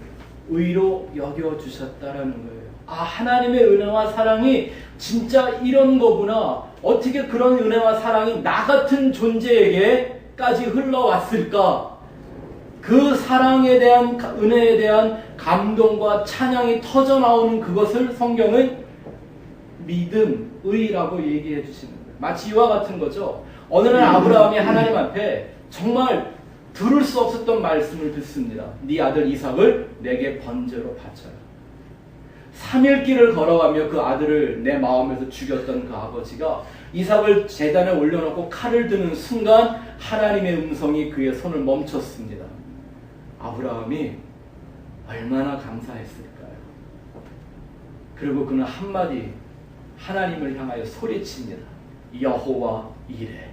의로 여겨주셨다라는 거예요. 아, 하나님의 은혜와 사랑이 진짜 이런 거구나. 어떻게 그런 은혜와 사랑이 나 같은 존재에게까지 흘러왔을까? 그 사랑에 대한, 은혜에 대한 감동과 찬양이 터져나오는 그것을 성경은 믿음의라고 얘기해 주시는 거예요. 마치 이와 같은 거죠. 어느 날 아브라함이 하나님 앞에 정말 들을 수 없었던 말씀을 듣습니다. 네 아들 이삭을 내게 번제로 바쳐라. 3일 길을 걸어가며 그 아들을 내 마음에서 죽였던 그 아버지가 이삭을 제단에 올려놓고 칼을 드는 순간 하나님의 음성이 그의 손을 멈췄습니다. 아브라함이 얼마나 감사했을까요? 그리고 그는 한마디 하나님을 향하여 소리칩니다. 여호와 이레.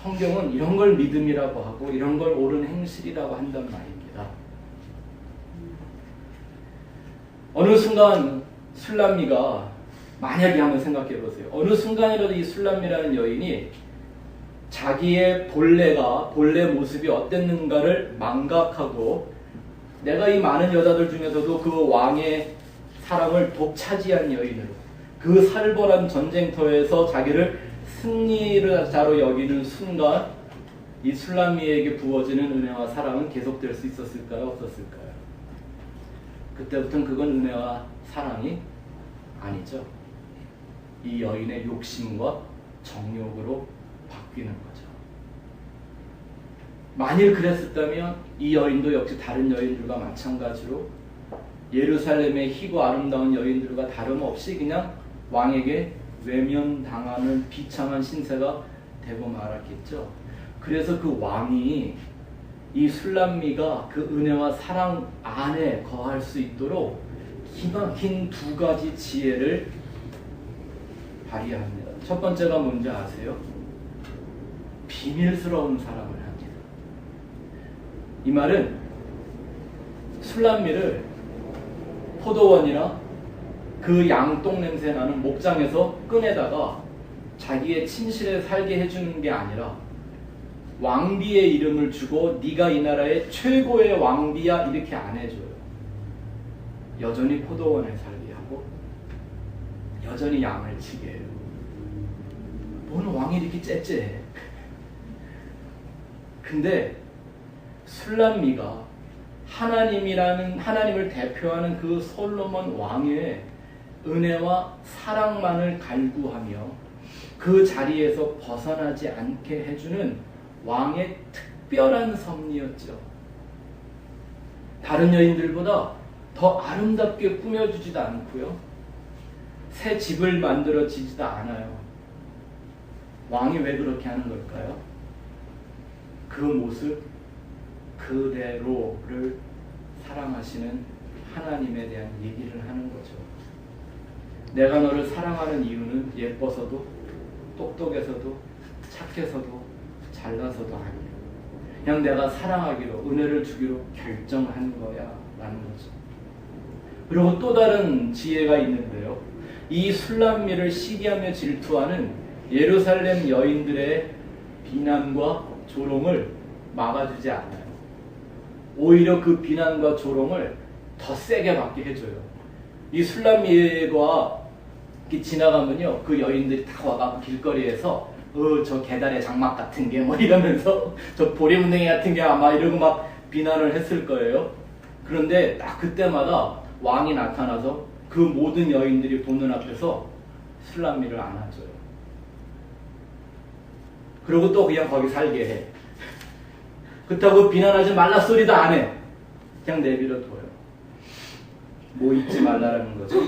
성경은 이런 걸 믿음이라고 하고 이런 걸 옳은 행실이라고 한단 말입니다. 어느 순간 술람미가, 만약에 한번 생각해 보세요. 어느 순간이라도 이 술람미라는 여인이 자기의 본래 모습이 어땠는가를 망각하고 내가 이 많은 여자들 중에서도 그 왕의 사랑을 독차지한 여인으로, 그 살벌한 전쟁터에서 자기를 승리자로 여기는 순간 이 술람미에게 부어지는 은혜와 사랑은 계속될 수 있었을까요? 없었을까요? 그때부터는 그건 은혜와 사랑이 아니죠. 이 여인의 욕심과 정욕으로 바뀌는 거죠. 만일 그랬었다면 이 여인도 역시 다른 여인들과 마찬가지로 예루살렘의 희고 아름다운 여인들과 다름없이 그냥 왕에게 외면당하는 비참한 신세가 되고 말았겠죠. 그래서 그 왕이 이 술람미가 그 은혜와 사랑 안에 거할 수 있도록 기막힌 두 가지 지혜를 발휘합니다. 첫 번째가 뭔지 아세요? 비밀스러운 사랑을 합니다. 이 말은 술람미를 포도원이나 그 양똥 냄새 나는 목장에서 꺼내다가 자기의 침실에 살게 해주는 게 아니라 왕비의 이름을 주고 네가 이 나라의 최고의 왕비야 이렇게 안 해줘요. 여전히 포도원에 살게 하고 여전히 양을 치게 해요. 오늘 왕이 이렇게 째째해. 근데 술람미가 하나님을 대표하는 그 솔로몬 왕의 은혜와 사랑만을 갈구하며 그 자리에서 벗어나지 않게 해주는 왕의 특별한 섭리였죠. 다른 여인들보다 더 아름답게 꾸며주지도 않고요. 새 집을 만들어지지도 않아요. 왕이 왜 그렇게 하는 걸까요? 그 모습 그대로를 사랑하시는 하나님에 대한 얘기를 하는 거죠. 내가 너를 사랑하는 이유는 예뻐서도 똑똑해서도 착해서도 잘나서도 아니에요. 그냥 내가 사랑하기로 은혜를 주기로 결정한 거야 라는 거죠. 그리고 또 다른 지혜가 있는데요. 이 술람미를 시기하며 질투하는 예루살렘 여인들의 비난과 조롱을 막아주지 않아요. 오히려 그 비난과 조롱을 더 세게 받게 해줘요. 이 술람미가 지나가면요, 그 여인들이 다 와가 길거리에서 저 계단의 장막 같은 게 뭐 이러면서 저 보리문둥이 같은 게 아마 이러고 막 비난을 했을 거예요. 그런데 딱 그때마다 왕이 나타나서 그 모든 여인들이 보는 앞에서 술람미를 안아줘요. 그리고 또 그냥 거기 살게 해. 그렇다고 비난하지 말라 소리도 안 해. 그냥 내버려 둬요. 뭐 잊지 말라라는 거죠.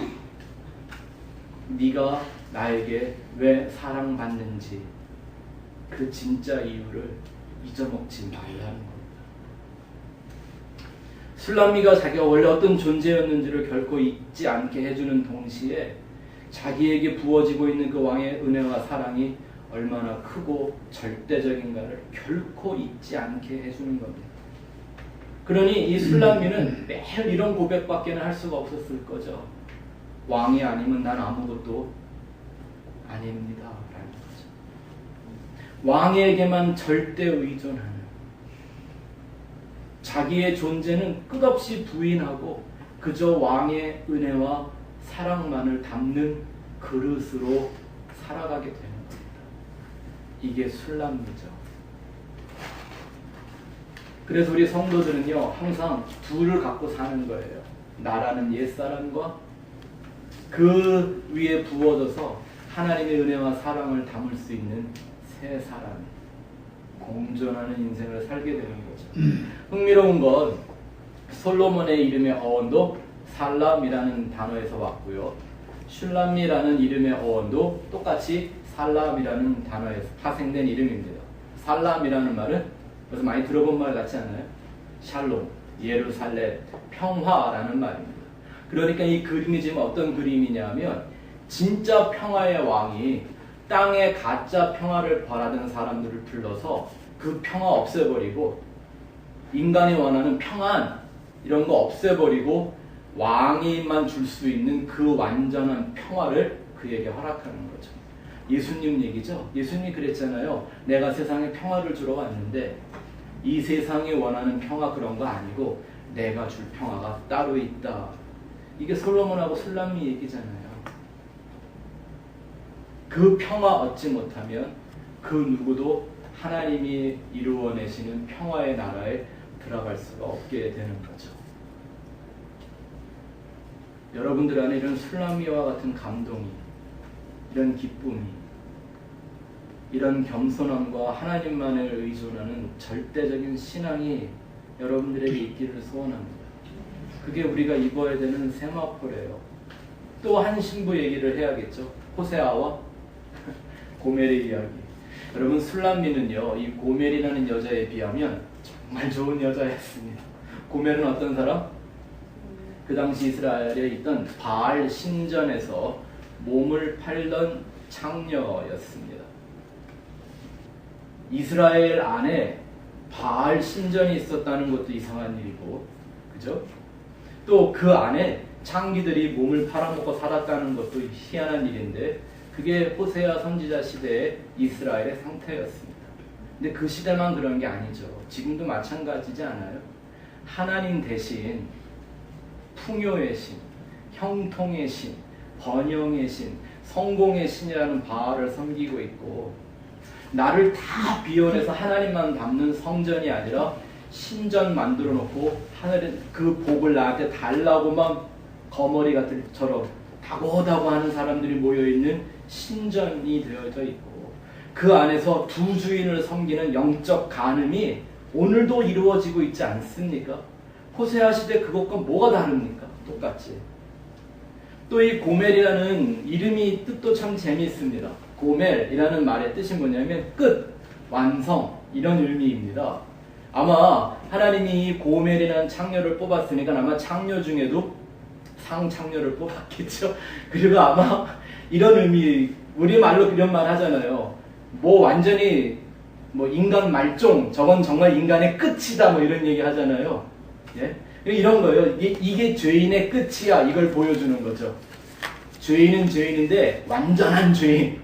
네가 나에게 왜 사랑받는지 그 진짜 이유를 잊어먹지 말라는 겁니다. 술람미가 자기가 원래 어떤 존재였는지를 결코 잊지 않게 해주는 동시에 자기에게 부어지고 있는 그 왕의 은혜와 사랑이 얼마나 크고 절대적인가를 결코 잊지 않게 해주는 겁니다. 그러니 이 술람미는 매일 이런 고백밖에 할 수가 없었을 거죠. 왕이 아니면 난 아무것도 아닙니다 라는 거죠. 왕에게만 절대 의존하는, 자기의 존재는 끝없이 부인하고 그저 왕의 은혜와 사랑만을 담는 그릇으로 살아가게 되는 겁니다. 이게 술람미죠. 그래서 우리 성도들은요, 항상 둘을 갖고 사는 거예요. 나라는 옛사람과 그 위에 부어져서 하나님의 은혜와 사랑을 담을 수 있는 새 사람, 공존하는 인생을 살게 되는 거죠. 흥미로운 건 솔로몬의 이름의 어원도 살람이라는 단어에서 왔고요. 슐람미라는 이름의 어원도 똑같이 살람이라는 단어에서 파생된 이름입니다. 살람이라는 말은 그래서 많이 들어본 말 같지 않아요? 샬롬, 예루살렘, 평화라는 말입니다. 그러니까 이 그림이 지금 어떤 그림이냐면 진짜 평화의 왕이 땅에 가짜 평화를 바라던 사람들을 불러서 그 평화 없애버리고 인간이 원하는 평안 이런 거 없애버리고 왕이만 줄 수 있는 그 완전한 평화를 그에게 허락하는 거죠. 예수님 얘기죠. 예수님이 그랬잖아요. 내가 세상에 평화를 주러 왔는데 이 세상이 원하는 평화 그런 거 아니고 내가 줄 평화가 따로 있다. 이게 솔로몬하고 술람미 얘기잖아요. 그 평화 얻지 못하면 그 누구도 하나님이 이루어내시는 평화의 나라에 들어갈 수가 없게 되는 거죠. 여러분들 안에 이런 술람미와 같은 감동이, 이런 기쁨이, 이런 겸손함과 하나님만을 의존하는 절대적인 신앙이 여러분들에게 있기를 소원합니다. 그게 우리가 입어야 되는 세마포래요. 또 한 신부 얘기를 해야겠죠. 호세아와 고멜의 이야기. 여러분 술람미는요, 이 고멜이라는 여자에 비하면 정말 좋은 여자였습니다. 고멜은 어떤 사람? 그 당시 이스라엘에 있던 바알 신전에서 몸을 팔던 창녀였습니다. 이스라엘 안에 바알 신전이 있었다는 것도 이상한 일이고, 그죠? 또 그 안에 창기들이 몸을 팔아먹고 살았다는 것도 희한한 일인데, 그게 호세아 선지자 시대의 이스라엘의 상태였습니다. 근데 그 시대만 그런 게 아니죠. 지금도 마찬가지지 않아요? 하나님 대신 풍요의 신, 형통의 신, 번영의 신, 성공의 신이라는 바알을 섬기고 있고, 나를 다 비워내서 하나님만 담는 성전이 아니라 신전 만들어 놓고 하늘에 그 복을 나한테 달라고만 거머리 같은처럼 다고다고 하는 사람들이 모여있는 신전이 되어져 있고, 그 안에서 두 주인을 섬기는 영적 간음이 오늘도 이루어지고 있지 않습니까? 호세아 시대 그것과 뭐가 다릅니까? 똑같지. 또 이 고멜이라는 이름이 뜻도 참 재미있습니다. 고멜이라는 말의 뜻이 뭐냐면 끝, 완성 이런 의미입니다. 아마 하나님이 이 고멜이라는 창녀를 뽑았으니까 아마 창녀 중에도 상창녀를 뽑았겠죠. 그리고 아마 이런 의미, 우리 말로 이런 말 하잖아요. 뭐 완전히 뭐 인간 말종, 저건 정말 인간의 끝이다 뭐 이런 얘기 하잖아요. 예? 이런 거예요. 이게 죄인의 끝이야. 이걸 보여주는 거죠. 죄인은 죄인인데 완전한 죄인.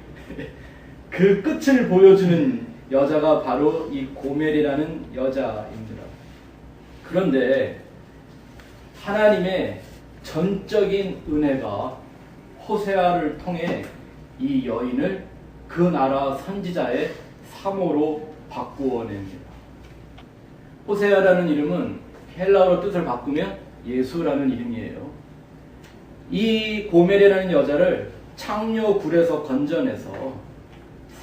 그 끝을 보여주는 여자가 바로 이 고멜이라는 여자입니다. 그런데 하나님의 전적인 은혜가 호세아를 통해 이 여인을 그 나라 선지자의 사모로 바꾸어 냅니다. 호세아라는 이름은 헬라어로 뜻을 바꾸면 예수라는 이름이에요. 이 고멜이라는 여자를 창녀 굴에서 건져내서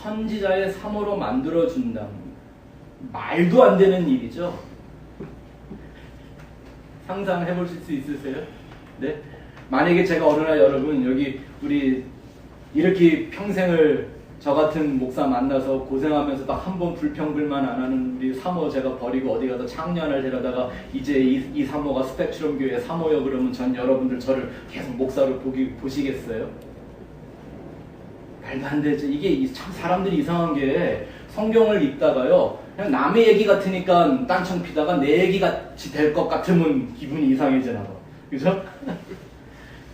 선지자의 사모로 만들어준다는, 말도 안 되는 일이죠. 상상해 보실 수 있으세요? 네? 만약에 제가 어느 날 여러분 여기 우리 이렇게 평생을 저 같은 목사 만나서 고생하면서 딱 한 번 불평불만 안 하는 우리 사모 제가 버리고 어디 가서 창녀 하나를 데려다가 이제 이 사모가 스펙트럼 교회 사모여 그러면 전 여러분들 저를 계속 목사로 보시겠어요? 말도 안 되죠. 이게 참 사람들이 이상한 게 성경을 읽다가요 그냥 남의 얘기 같으니까 딴청 피다가 내 얘기 같이 될 것 같으면 기분이 이상해지나 봐. 그죠?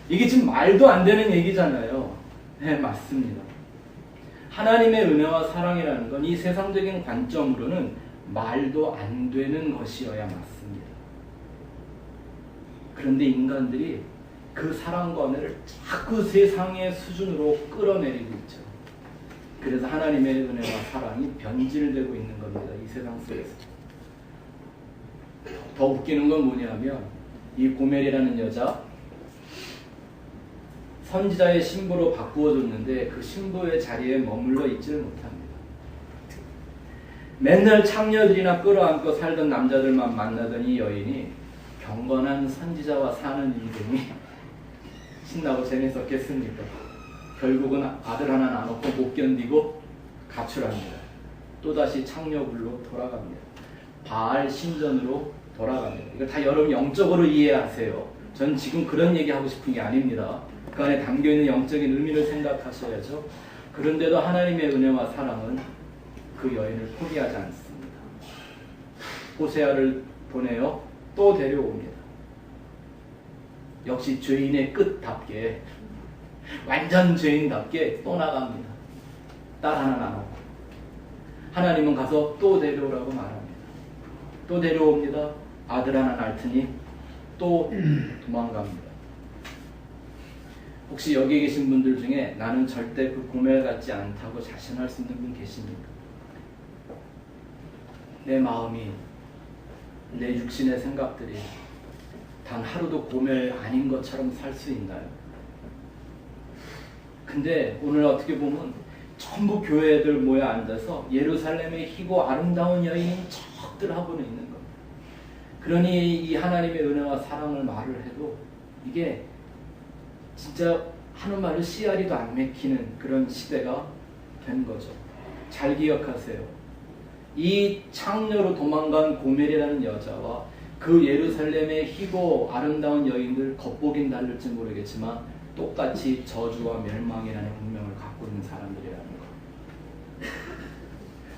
이게 지금 말도 안 되는 얘기잖아요. 네, 맞습니다. 하나님의 은혜와 사랑이라는 건 이 세상적인 관점으로는 말도 안 되는 것이어야 맞습니다. 그런데 인간들이 그 사랑과 은혜를 자꾸 세상의 수준으로 끌어내리고 있죠. 그래서 하나님의 은혜와 사랑이 변질되고 있는 겁니다. 이 세상 속에서. 더 웃기는 건 뭐냐면 이 고멜이라는 여자 선지자의 신부로 바꾸어줬는데 그 신부의 자리에 머물러 있지를 못합니다. 맨날 창녀들이나 끌어안고 살던 남자들만 만나던 이 여인이 경건한 선지자와 사는 인생이 신나고 재밌었겠습니까? 결국은 아들 하나 낳아놓고 못 견디고 가출합니다. 또다시 창녀굴로 돌아갑니다. 바알 신전으로 돌아갑니다. 이거 다 여러분 영적으로 이해하세요. 전 지금 그런 얘기 하고 싶은 게 아닙니다. 그 안에 담겨있는 영적인 의미를 생각하셔야죠. 그런데도 하나님의 은혜와 사랑은 그 여인을 포기하지 않습니다. 호세아를 보내어 또 데려옵니다. 역시 죄인의 끝답게 완전 죄인답게 또 나갑니다. 딸 하나 낳고 하나님은 가서 또 데려오라고 말합니다. 또 데려옵니다. 아들 하나 낳더니 또 도망갑니다. 혹시 여기 계신 분들 중에 나는 절대 그 고멜 같지 않다고 자신할 수 있는 분 계십니까? 내 마음이, 내 육신의 생각들이 단 하루도 고멜 아닌 것처럼 살 수 있나요? 근데 오늘 어떻게 보면 전부 교회들 모여 앉아서 예루살렘의 희고 아름다운 여인인 척들 하고는 있는 겁니다. 그러니 이 하나님의 은혜와 사랑을 말을 해도 이게 진짜 하는 말을 씨알이도 안 맥히는 그런 시대가 된 거죠. 잘 기억하세요. 이 창녀로 도망간 고멜이라는 여자와 그 예루살렘의 희고 아름다운 여인들 겉보긴 다를지 모르겠지만 똑같이 저주와 멸망이라는 운명을 갖고 있는 사람들이라는 거.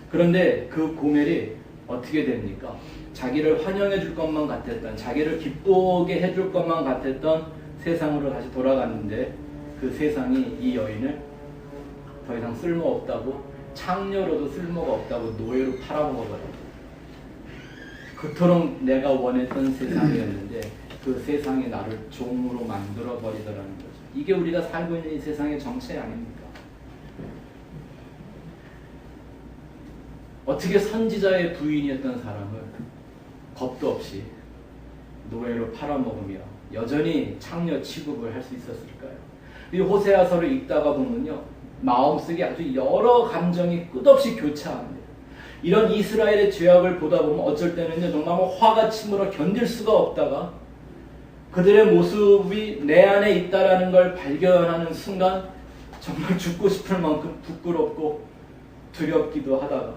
그런데 그 고멜이 어떻게 됩니까? 자기를 환영해 줄 것만 같았던, 자기를 기쁘게 해줄 것만 같았던 세상으로 다시 돌아갔는데 그 세상이 이 여인을 더 이상 쓸모없다고, 창녀로도 쓸모가 없다고 노예로 팔아먹어버려요. 그토록 내가 원했던 세상이었는데 그 세상이 나를 종으로 만들어버리더라는 거죠. 이게 우리가 살고 있는 이 세상의 정체 아닙니까? 어떻게 선지자의 부인이었던 사람을 겁도 없이 노예로 팔아먹으며 여전히 창녀 취급을 할 수 있었을까요? 이 호세아서를 읽다가 보면요, 마음속에 아주 여러 감정이 끝없이 교차합니다. 이런 이스라엘의 죄악을 보다 보면 어쩔 때는요, 정말 화가 치밀어 견딜 수가 없다가 그들의 모습이 내 안에 있다라는 걸 발견하는 순간 정말 죽고 싶을 만큼 부끄럽고 두렵기도 하다가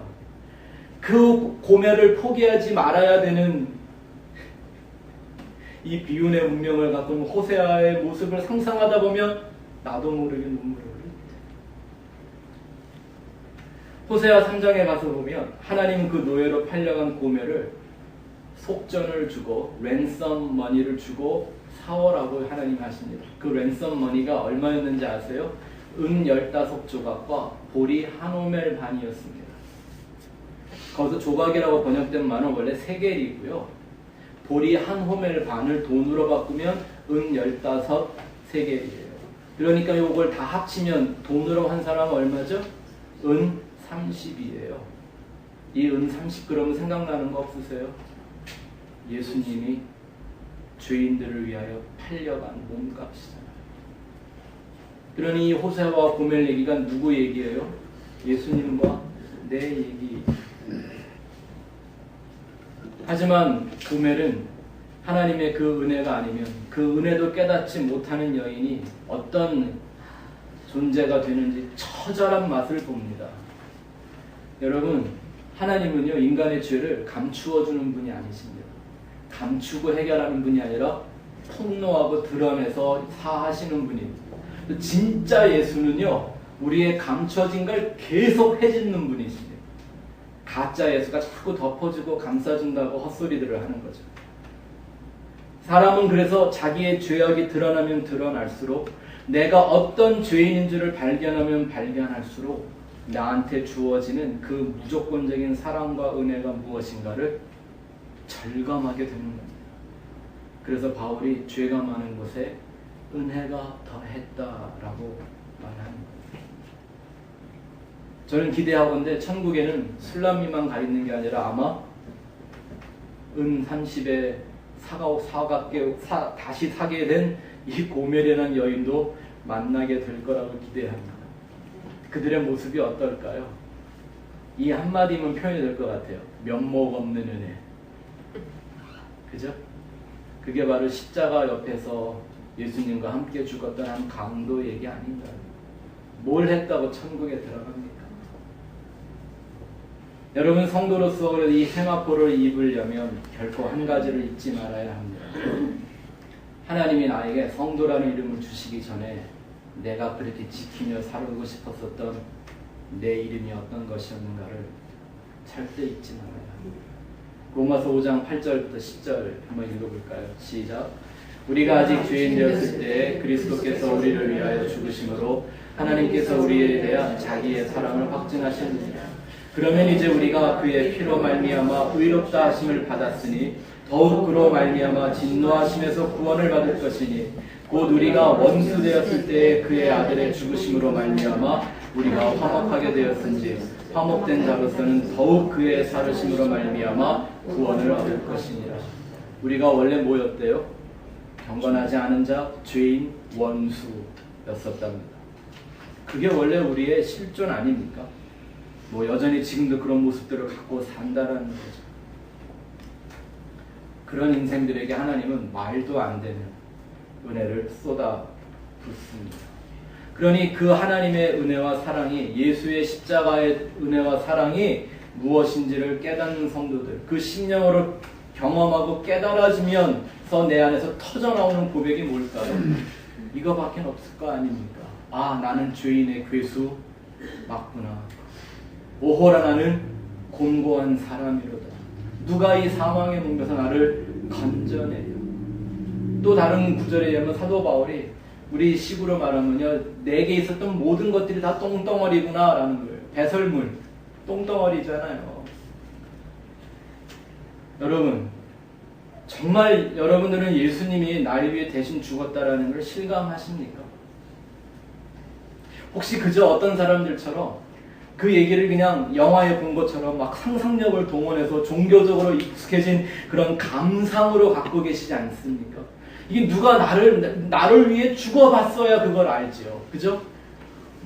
그 고뇌를 포기하지 말아야 되는 이 비운의 운명을 갖고 있는 호세아의 모습을 상상하다 보면 나도 모르게 눈물을 흘립니다. 호세아 3장에 가서 보면 하나님은 그 노예로 팔려간 고매를 속전을 주고 랜섬 머니를 주고 사오라고 하나님 하십니다. 그 랜섬 머니가 얼마였는지 아세요? 은 15조각과 보리 한 오멜 반이었습니다. 거기서 조각이라고 번역된 말은 원래 세겔이고요. 보리 한 호멜 반을 돈으로 바꾸면 은 15 세겔이에요. 그러니까 이걸 다 합치면 돈으로 한 사람은 얼마죠? 은 30이에요. 이 은 30 그러면 생각나는 거 없으세요? 예수님이 죄인들을 위하여 팔려간 몸값이잖아요. 그러니 이 호세아와 고멜 얘기가 누구 얘기예요? 예수님과 내 얘기. 하지만 고멜은 하나님의 그 은혜가 아니면 그 은혜도 깨닫지 못하는 여인이 어떤 존재가 되는지 처절한 맛을 봅니다. 여러분, 하나님은요, 인간의 죄를 감추어 주는 분이 아니십니다. 감추고 해결하는 분이 아니라 폭로하고 드러내서 사하시는 분입니다. 진짜 예수는요, 우리의 감춰진 걸 계속 해짓는 분이십니다. 가짜 예수가 자꾸 덮어주고 감싸준다고 헛소리들을 하는 거죠. 사람은 그래서 자기의 죄악이 드러나면 드러날수록 내가 어떤 죄인인 줄을 발견하면 발견할수록 나한테 주어지는 그 무조건적인 사랑과 은혜가 무엇인가를 절감하게 되는 겁니다. 그래서 바울이 죄가 많은 곳에 은혜가 더했다라고 말합니다. 저는 기대하건대 천국에는 술람이만 가 있는 게 아니라 아마 은 30에 다시 사게 된 이 고멜이라는 여인도 만나게 될 거라고 기대합니다. 그들의 모습이 어떨까요? 이 한마디면 표현이 될 것 같아요. 면목 없는 은혜. 그죠? 그게 바로 십자가 옆에서 예수님과 함께 죽었던 한 강도 얘기 아닌가요? 뭘 했다고 천국에 들어갑니까? 여러분, 성도로서 이 세마포를 입으려면 결코 한 가지를 잊지 말아야 합니다. 하나님이 나에게 성도라는 이름을 주시기 전에 내가 그렇게 지키며 살고 싶었었던 내 이름이 어떤 것이었는가를 절대 잊지 말아야 합니다. 로마서 5장 8절부터 10절 한번 읽어볼까요? 시작. 우리가 아직 죄인 되었을 때 그리스도께서 우리를 위하여 죽으심으로 하나님께서 우리에 대한 자기의 사랑을 확증하셨느니라. 그러면 이제 우리가 그의 피로 말미암아 의롭다 하심을 받았으니 더욱 그로 말미암아 진노하심에서 구원을 받을 것이니 곧 우리가 원수 되었을 때 그의 아들의 죽으심으로 말미암아 우리가 화목하게 되었은지 화목된 자로서는 더욱 그의 살으심으로 말미암아 구원을 얻을 것이니라. 우리가 원래 뭐였대요? 경건하지 않은 자, 죄인, 원수였었답니다. 그게 원래 우리의 실존 아닙니까? 뭐 여전히 지금도 그런 모습들을 갖고 산다라는 거죠. 그런 인생들에게 하나님은 말도 안 되는 은혜를 쏟아 붓습니다. 그러니 그 하나님의 은혜와 사랑이, 예수의 십자가의 은혜와 사랑이 무엇인지를 깨닫는 성도들, 그 심령으로 경험하고 깨달아지면서 내 안에서 터져나오는 고백이 뭘까요? 이거밖에 없을 거 아닙니까? 아, 나는 죄인의 괴수 맞구나. 오호라, 나는 곤고한 사람이로다. 누가 이 사망의 문에서 나를 건져내요. 또 다른 구절에 의하면 사도 바울이 우리 식으로 말하면요, 내게 있었던 모든 것들이 다 똥덩어리구나 라는 거예요. 배설물, 똥덩어리잖아요. 여러분, 정말 여러분들은 예수님이 나를 위해 대신 죽었다라는 걸 실감하십니까? 혹시 그저 어떤 사람들처럼 그 얘기를 그냥 영화에 본 것처럼 막 상상력을 동원해서 종교적으로 익숙해진 그런 감상으로 갖고 계시지 않습니까? 이게 누가 나를 위해 죽어봤어야 그걸 알죠. 그죠?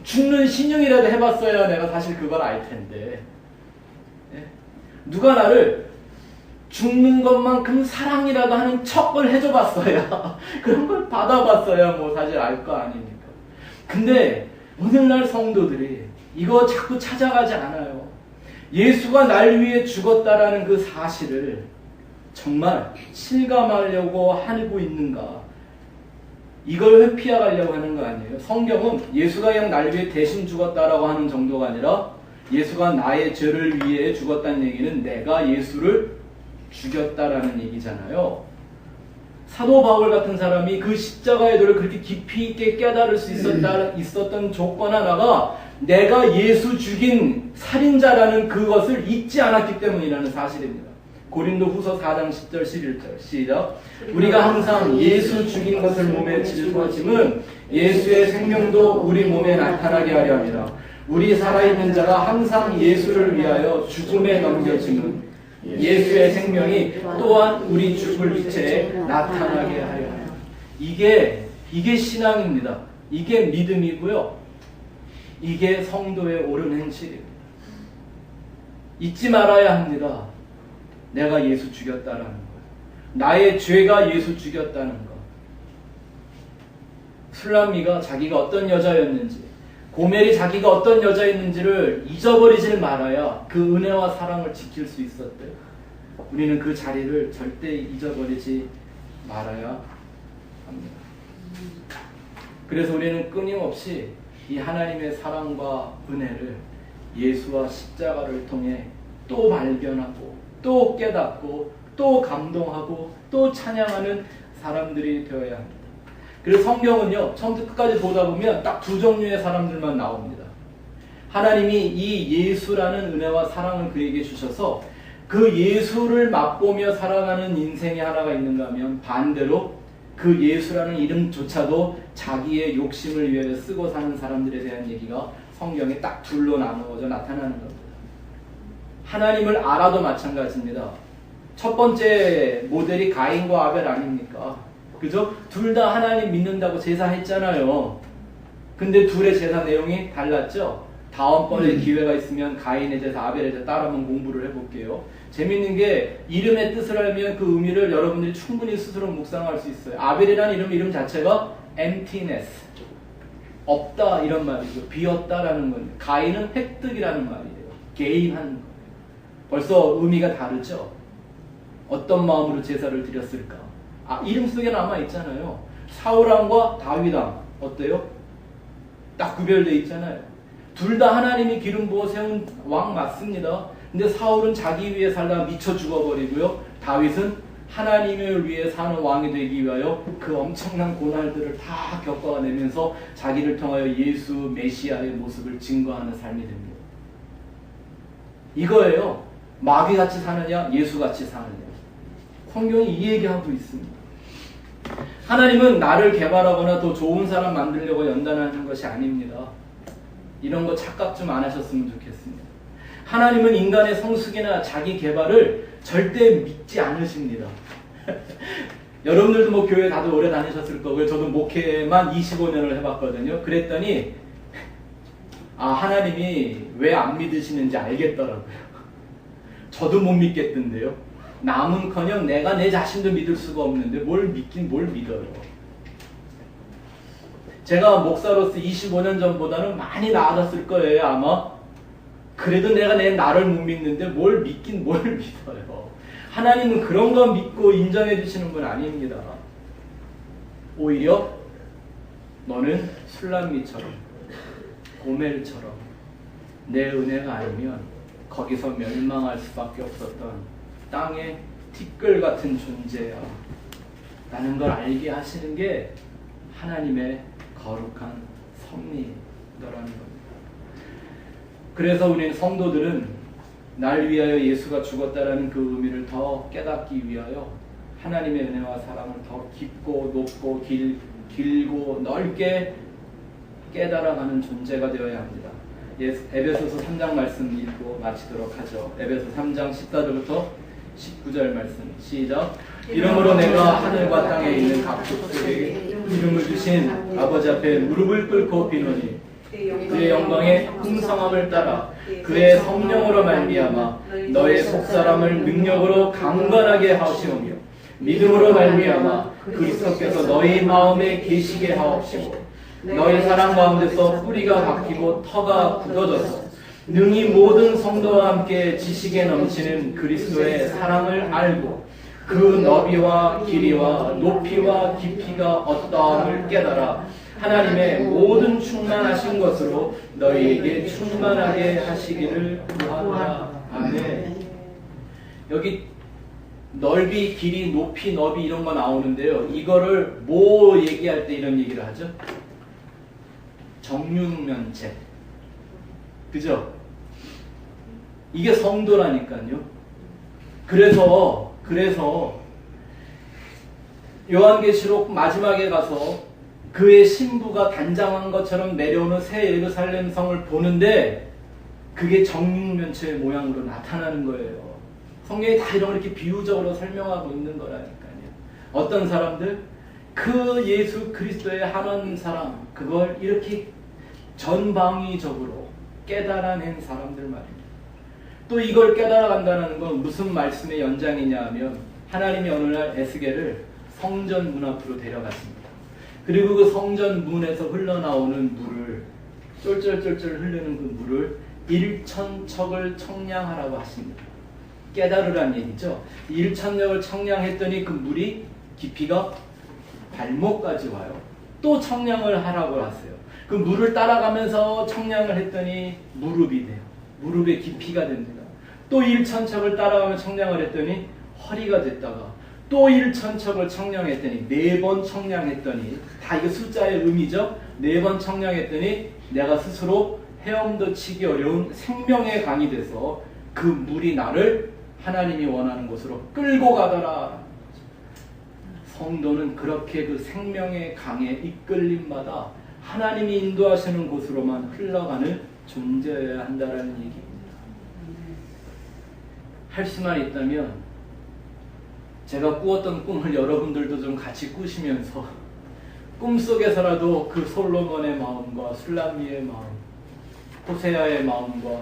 죽는 신용이라도 해봤어야 내가 사실 그걸 알 텐데. 예? 누가 나를 죽는 것만큼 사랑이라도 하는 척을 해줘봤어야 그런 걸 받아봤어야 뭐 사실 알 거 아닙니까? 근데 오늘날 성도들이 이거 자꾸 찾아가지 않아요. 예수가 날 위해 죽었다라는 그 사실을 정말 실감하려고 하고 있는가? 이걸 회피하려고 하는 거 아니에요. 성경은 예수가 그냥 날 위해 대신 죽었다라고 하는 정도가 아니라 예수가 나의 죄를 위해 죽었다는 얘기는 내가 예수를 죽였다라는 얘기잖아요. 사도 바울 같은 사람이 그 십자가의 도를 그렇게 깊이 있게 깨달을 수 있었던 조건 하나가 내가 예수 죽인 살인자라는 그것을 잊지 않았기 때문이라는 사실입니다. 고린도 후서 4장 10절 11절 시작. 우리가 항상 예수 죽인 것을 몸에 짊어짐은 예수의 생명도 우리 몸에 나타나게 하려 합니다. 우리 살아있는 자가 항상 예수를 위하여 죽음에 넘겨짐은 예수의 생명이 또한 우리 죽을 육체에 나타나게 하려 합니다. 이게 신앙입니다. 이게 믿음이고요. 이게 성도의 옳은 행실입니다. 잊지 말아야 합니다. 내가 예수 죽였다라는 거. 나의 죄가 예수 죽였다는 거. 술람미가 자기가 어떤 여자였는지, 고멜이 자기가 어떤 여자였는지를 잊어버리질 말아야 그 은혜와 사랑을 지킬 수 있었대요. 우리는 그 자리를 절대 잊어버리지 말아야 합니다. 그래서 우리는 끊임없이 이 하나님의 사랑과 은혜를 예수와 십자가를 통해 또 발견하고 또 깨닫고 또 감동하고 또 찬양하는 사람들이 되어야 합니다. 그래서 성경은요, 처음부터 끝까지 보다 보면 딱 두 종류의 사람들만 나옵니다. 하나님이 이 예수라는 은혜와 사랑을 그에게 주셔서 그 예수를 맛보며 살아가는 인생이 하나가 있는가 하면 반대로 그 예수라는 이름조차도 자기의 욕심을 위해 쓰고 사는 사람들에 대한 얘기가 성경에 딱 둘로 나누어져 나타나는 겁니다. 하나님을 알아도 마찬가지입니다. 첫 번째 모델이 가인과 아벨 아닙니까? 그죠? 둘 다 하나님 믿는다고 제사했잖아요. 근데 둘의 제사 내용이 달랐죠? 다음번에 기회가 있으면 가인의 제사, 아벨의 제사 따라 한번 공부를 해볼게요. 재밌는 게 이름의 뜻을 알면 그 의미를 여러분들이 충분히 스스로 묵상할 수 있어요. 아벨이라는 이름 자체가 emptiness, 없다 이런 말이죠. 비었다라는 건데, 가인은 획득이라는 말이에요. 개인한 거예요. 벌써 의미가 다르죠? 어떤 마음으로 제사를 드렸을까? 이름 속에 남아있잖아요. 사울왕과 다윗왕 어때요? 딱 구별되어 있잖아요. 둘 다 하나님이 기름 부어 세운 왕 맞습니다. 근데 사울은 자기 위해 살다가 미쳐 죽어버리고요. 다윗은 하나님을 위해 사는 왕이 되기 위하여 그 엄청난 고난들을 다 겪어내면서 자기를 통하여 예수 메시아의 모습을 증거하는 삶이 됩니다. 이거예요. 마귀같이 사느냐 예수같이 사느냐. 성경이 이 얘기하고 있습니다. 하나님은 나를 개발하거나 더 좋은 사람 만들려고 연단하는 것이 아닙니다. 이런 거 착각 좀 안 하셨으면 좋겠습니다. 하나님은 인간의 성숙이나 자기 개발을 절대 믿지 않으십니다. 여러분들도 뭐 교회 다들 오래 다니셨을 거고요. 저도 목회만 25년을 해봤거든요. 그랬더니 하나님이 왜 안 믿으시는지 알겠더라고요. 저도 못 믿겠던데요. 남은커녕 내가 내 자신도 믿을 수가 없는데 뭘 믿긴 뭘 믿어요. 제가 목사로서 25년 전보다는 많이 나아졌을 거예요 아마. 그래도 내가 내 나를 못 믿는데 뭘 믿긴 뭘 믿어요. 하나님은 그런 거 믿고 인정해 주시는 분 아닙니다. 오히려 너는 술람미처럼 고멜처럼 내 은혜가 아니면 거기서 멸망할 수밖에 없었던 땅의 티끌 같은 존재야 라는 걸 알게 하시는 게 하나님의 거룩한 섭리더라는 겁니다. 그래서 우리는 성도들은 날 위하여 예수가 죽었다라는 그 의미를 더 깨닫기 위하여 하나님의 은혜와 사랑을 더 깊고 높고 길고 넓게 깨달아가는 존재가 되어야 합니다. 에베소서 3장 말씀 읽고 마치도록 하죠. 에베소 3장 14절부터 19절 말씀 시작. 이러므로 내가 하늘과 땅에 있는 각 족속에게 이름을 주신 아버지 앞에 무릎을 꿇고 비노니 그의 영광의 풍성함을 따라 그의 성령으로 말미암아 너의 속사람을 능력으로 강건하게 하시오며 믿음으로 말미암아 그리스도께서 너희 마음에 계시게 하옵시고 너희 사랑 가운데서 뿌리가 박히고 터가 굳어져서 능히 모든 성도와 함께 지식에 넘치는 그리스도의 사랑을 알고 그 너비와 길이와 높이와 깊이가 어떠함을 깨달아 하나님의 모든 충만하신 것으로 너희에게 충만하게 하시기를 구하노라. 아멘. 여기 넓이, 길이, 높이, 너비 이런 거 나오는데요. 이거를 뭐 얘기할 때 이런 얘기를 하죠? 정육면체. 그죠? 이게 성도라니까요. 그래서 요한계시록 마지막에 가서 그의 신부가 단장한 것처럼 내려오는 새 예루살렘 성을 보는데 그게 정육면체의 모양으로 나타나는 거예요. 성경이 다 이런 걸 이렇게 비유적으로 설명하고 있는 거라니까요. 어떤 사람들? 그 예수 그리스도의 하나님 사랑, 그걸 이렇게 전방위적으로 깨달아낸 사람들 말입니다. 또 이걸 깨달아간다는 건 무슨 말씀의 연장이냐 하면 하나님이 어느 날 에스겔을 성전 문 앞으로 데려갔습니다. 그리고 그 성전 문에서 흘러나오는 물을 쫄쫄쫄쫄 흐르는 그 물을 1,000척을 청량하라고 하십니다. 깨달으란 얘기죠. 1,000척을 청량했더니 그 물이 깊이가 발목까지 와요. 또 청량을 하라고 하세요. 그 물을 따라가면서 청량을 했더니 무릎이 돼요. 무릎의 깊이가 됩니다. 또 1,000척을 따라가며 청량을 했더니 허리가 됐다가 또 1,000척을 청량했더니 4번 청량했더니 다 이거 숫자의 의미죠. 4번 청량했더니 내가 스스로 헤엄도 치기 어려운 생명의 강이 돼서 그 물이 나를 하나님이 원하는 곳으로 끌고 가더라. 성도는 그렇게 그 생명의 강에 이끌림마다 하나님이 인도하시는 곳으로만 흘러가는 존재여야 한다는 얘기입니다. 할 수만 있다면 제가 꾸었던 꿈을 여러분들도 좀 같이 꾸시면서 꿈속에서라도 그 솔로몬의 마음과 술람미의 마음, 호세아의 마음과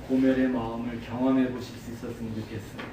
고멜의 마음을 경험해 보실 수 있었으면 좋겠습니다.